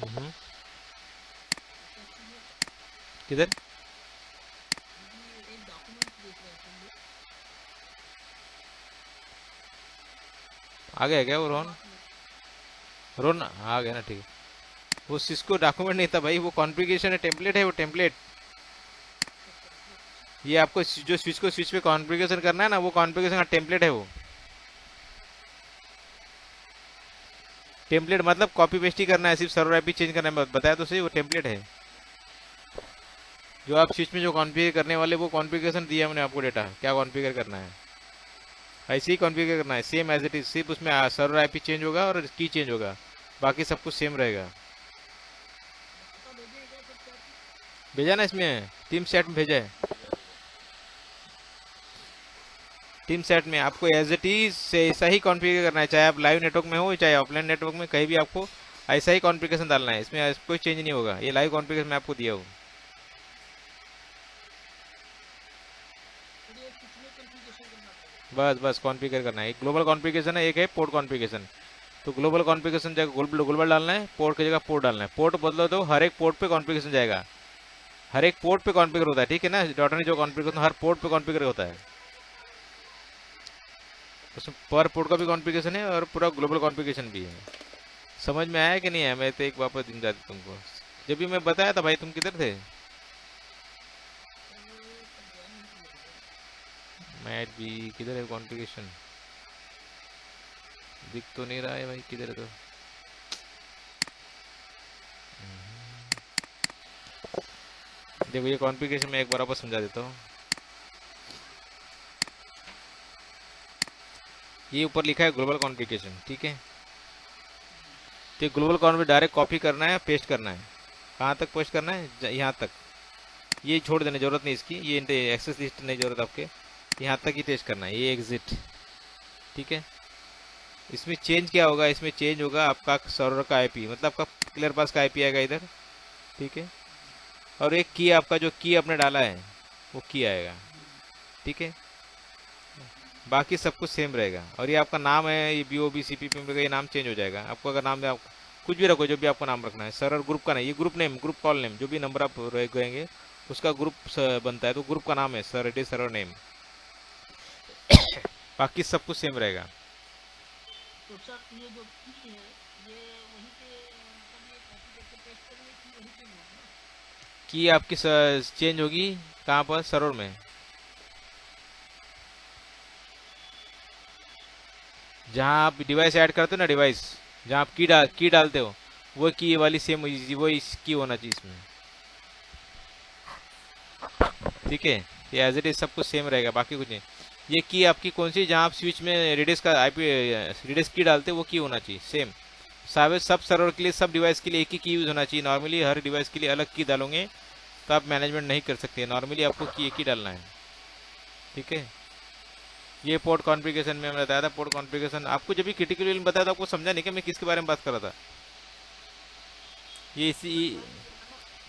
हम्म, एक्चुअली किधर एक डॉक्यूमेंट देख रहे थे हम लोग, आ गया क्या वो रोहन? बात में रोहन आ गया ना, ठीक है। वो सिस्को डॉक्यूमेंट नहीं था भाई, वो कॉन्फ़िगरेशन है, टेम्पलेट है वो, टेम्पलेट। ये आपको जो स्विच को स्विच पे कॉन्फ़िगरेशन करना है ना, वो कॉन्फ़िगरेशन का टेम्पलेट है वो। टेम्पलेट मतलब कॉपी पेस्ट ही करना है, सिर्फ सर्वर आईपी चेंज करना है, बताया तो सही, वो टेम्पलेट है। जो आप स्विच में जो कॉन्फ़िगर करने वाले वो कॉन्फ़िगरेशन दिया मैंने आपको, डेटा क्या कॉन्फ़िगर करना है, ऐसे ही कॉन्फ़िगर करना है, सेम एज इट इज, सिर्फ उसमें सर्वर आईपी चेंज होगा और की चेंज होगा, बाकी सब कुछ सेम रहेगा। पता भेजेगा क्या सर क्या चीज़? भेजा ना, इसमें टीम सेट में भेजा है, टीम सेट में आपको एज इट इज से ऐसा ही कॉन्फ़िगर करना है, चाहे आप लाइव नेटवर्क में हो चाहे ऑफलाइन नेटवर्क में, कहीं भी आपको ऐसा ही कॉन्फ़िगरेशन डालना है, इसमें कोई चेंज नहीं होगा, ये लाइव कॉन्फ़िगरेशन मैं आपको दिया हूँ। फिर ये कुछ में कंफिगरेशन करना पड़ेगा। बस बस कॉन्फ़िगर करना है, एक ग्लोबल कॉन्फ़िगरेशन है, एक है पोर्ट कॉन्फ़िगरेशन। तो ग्लोबल कॉन्फ़िगरेशन जगह ग्लोबल डालना है, पोर्ट की जगह पोर्ट डालना है, पोर्ट बदलो तो हर एक पोर्ट पे कॉन्फ़िगरेशन जाएगा, हर एक पोर्ट पे कॉन्फ़िगर होता है, ठीक है ना, डॉटर ने जो कॉन्फ़िगरेशन हर पोर्ट पे कॉन्फ़िगर होता है, उसमें पर पोर्ट का भी कॉन्फ़िगरेशन है और पूरा ग्लोबल कॉन्फ़िगरेशन भी है। समझ में आया कि नहीं आया? मैं तो एक वापस दिन जाती तुमको, जब भी मैं बताया था भाई, तुम किधर थे? सर ये तब ज्वाइन नहीं किया था। मैट भी किधर है कॉन्फ़िगरेशन? दिख तो नहीं रहा है भाई, किधर है तो? देखो ये कॉन्फ़िगरेशन मैं एक बार वापस समझा देता हूँ। ये ऊपर लिखा है ग्लोबल कॉन्फ़िगरेशन, ठीक है। तो ग्लोबल कॉन्फ़िगरेशन डायरेक्ट कॉपी करना है, पेस्ट करना है, कहाँ तक पेस्ट करना है, यहाँ तक, ये छोड़ देने जरूरत नहीं इसकी, ये एक्सेस लिस्ट नहीं जरूरत आपके, यहाँ तक ही पेस्ट करना है, ये एग्जिट, ठीक है। इसमें चेंज क्या होगा, इसमें चेंज होगा आपका सर्वर का आईपी, मतलब आपका क्लियर पास का आईपी आएगा इधर, ठीक है। और एक की, आपका जो की आपने डाला है वो की आएगा, ठीक है। बाकी सब कुछ सेम रहेगा, और ये आपका नाम है, ये B O B C P P, ये नाम चेंज हो जाएगा आपको, अगर नाम आप कुछ भी रखो, जो भी आपको नाम रखना है, सर्वर ग्रुप का नहीं, ये group name, group call name, जो भी नंबर आप रहेंगे उसका ग्रुप बनता है, तो ग्रुप का नाम है sir, it is server name, बाकी सब कुछ सेम रहेगा। तो सर ये जो की है ये वहीं पे मतलब ये कॉपी करके पेस्ट करेंगे कि वहीं पे ही होगा ना? की आपकी चेंज होगी कहाँ पर, सर्वर में, जहाँ आप डिवाइस ऐड करते हो ना, डिवाइस जहाँ आप की डालते हो, वो की वाली सेम वो इस की होना चाहिए इसमें, ठीक है। ये एज इट इज सब कुछ सेम रहेगा, बाकी कुछ नहीं। ये की आपकी कौन सी, जहाँ आप स्विच में रेडियस का आईपी रेडियस की डालते हो, वो की होना चाहिए सेम, सब सर्वर के लिए, सब डिवाइस के लिए एक ही की यूज होना चाहिए। नॉर्मली हर डिवाइस के लिए अलग की डालोगे तो आप मैनेजमेंट नहीं कर सकते, नॉर्मली आपको की एक ही डालना है, ठीक है। ये पोर्ट कॉन्फ़िगरेशन में मैंने बताया था, पोर्ट कॉन्फ़िगरेशन आपको जब भी क्रिटिकल बताया था, आपको समझा नहीं कि मैं किसके बारे में बात कर रहा था, ये इसी,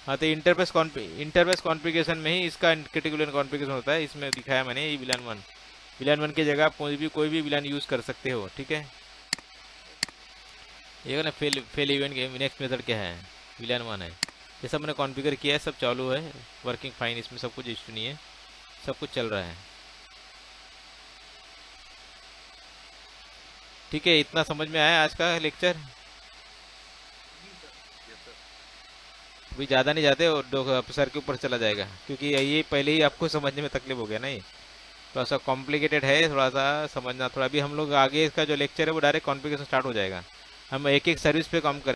हाँ तो इंटरफेस कॉन्फ़िगरेशन में ही इसका क्रिटिकल कॉन्फ़िगरेशन होता है। इसमें दिखाया मैंने ये विलान 1 की जगह आप कोई भी विलान यूज़ कर सकते हो, ठीक है। ये ना फेल इवेंट के नेक्स्ट मेथड क्या है, विलान 1 है। ये सब मैंने कॉन्फ़िगर किया है, सब चालू है, वर्किंग फाइन, इसमें सब कुछ इशू नहीं है, सब कुछ चल रहा है, ठीक है। इतना समझ में आया आज का लेक्चर? जी सर। Yes sir. अभी ज़्यादा नहीं जाते और सर के ऊपर चला जाएगा, क्योंकि ये पहले ही आपको समझने में तकलीफ हो गया ना। ये थोड़ा सा कॉम्प्लिकेटेड है, थोड़ा सा समझना। थोड़ा भी हम लोग आगे इसका जो लेक्चर है वो डायरेक्ट कॉन्फ़िगरेशन स्टार्ट हो जाएगा, हम एक एक सर्विस पे काम कर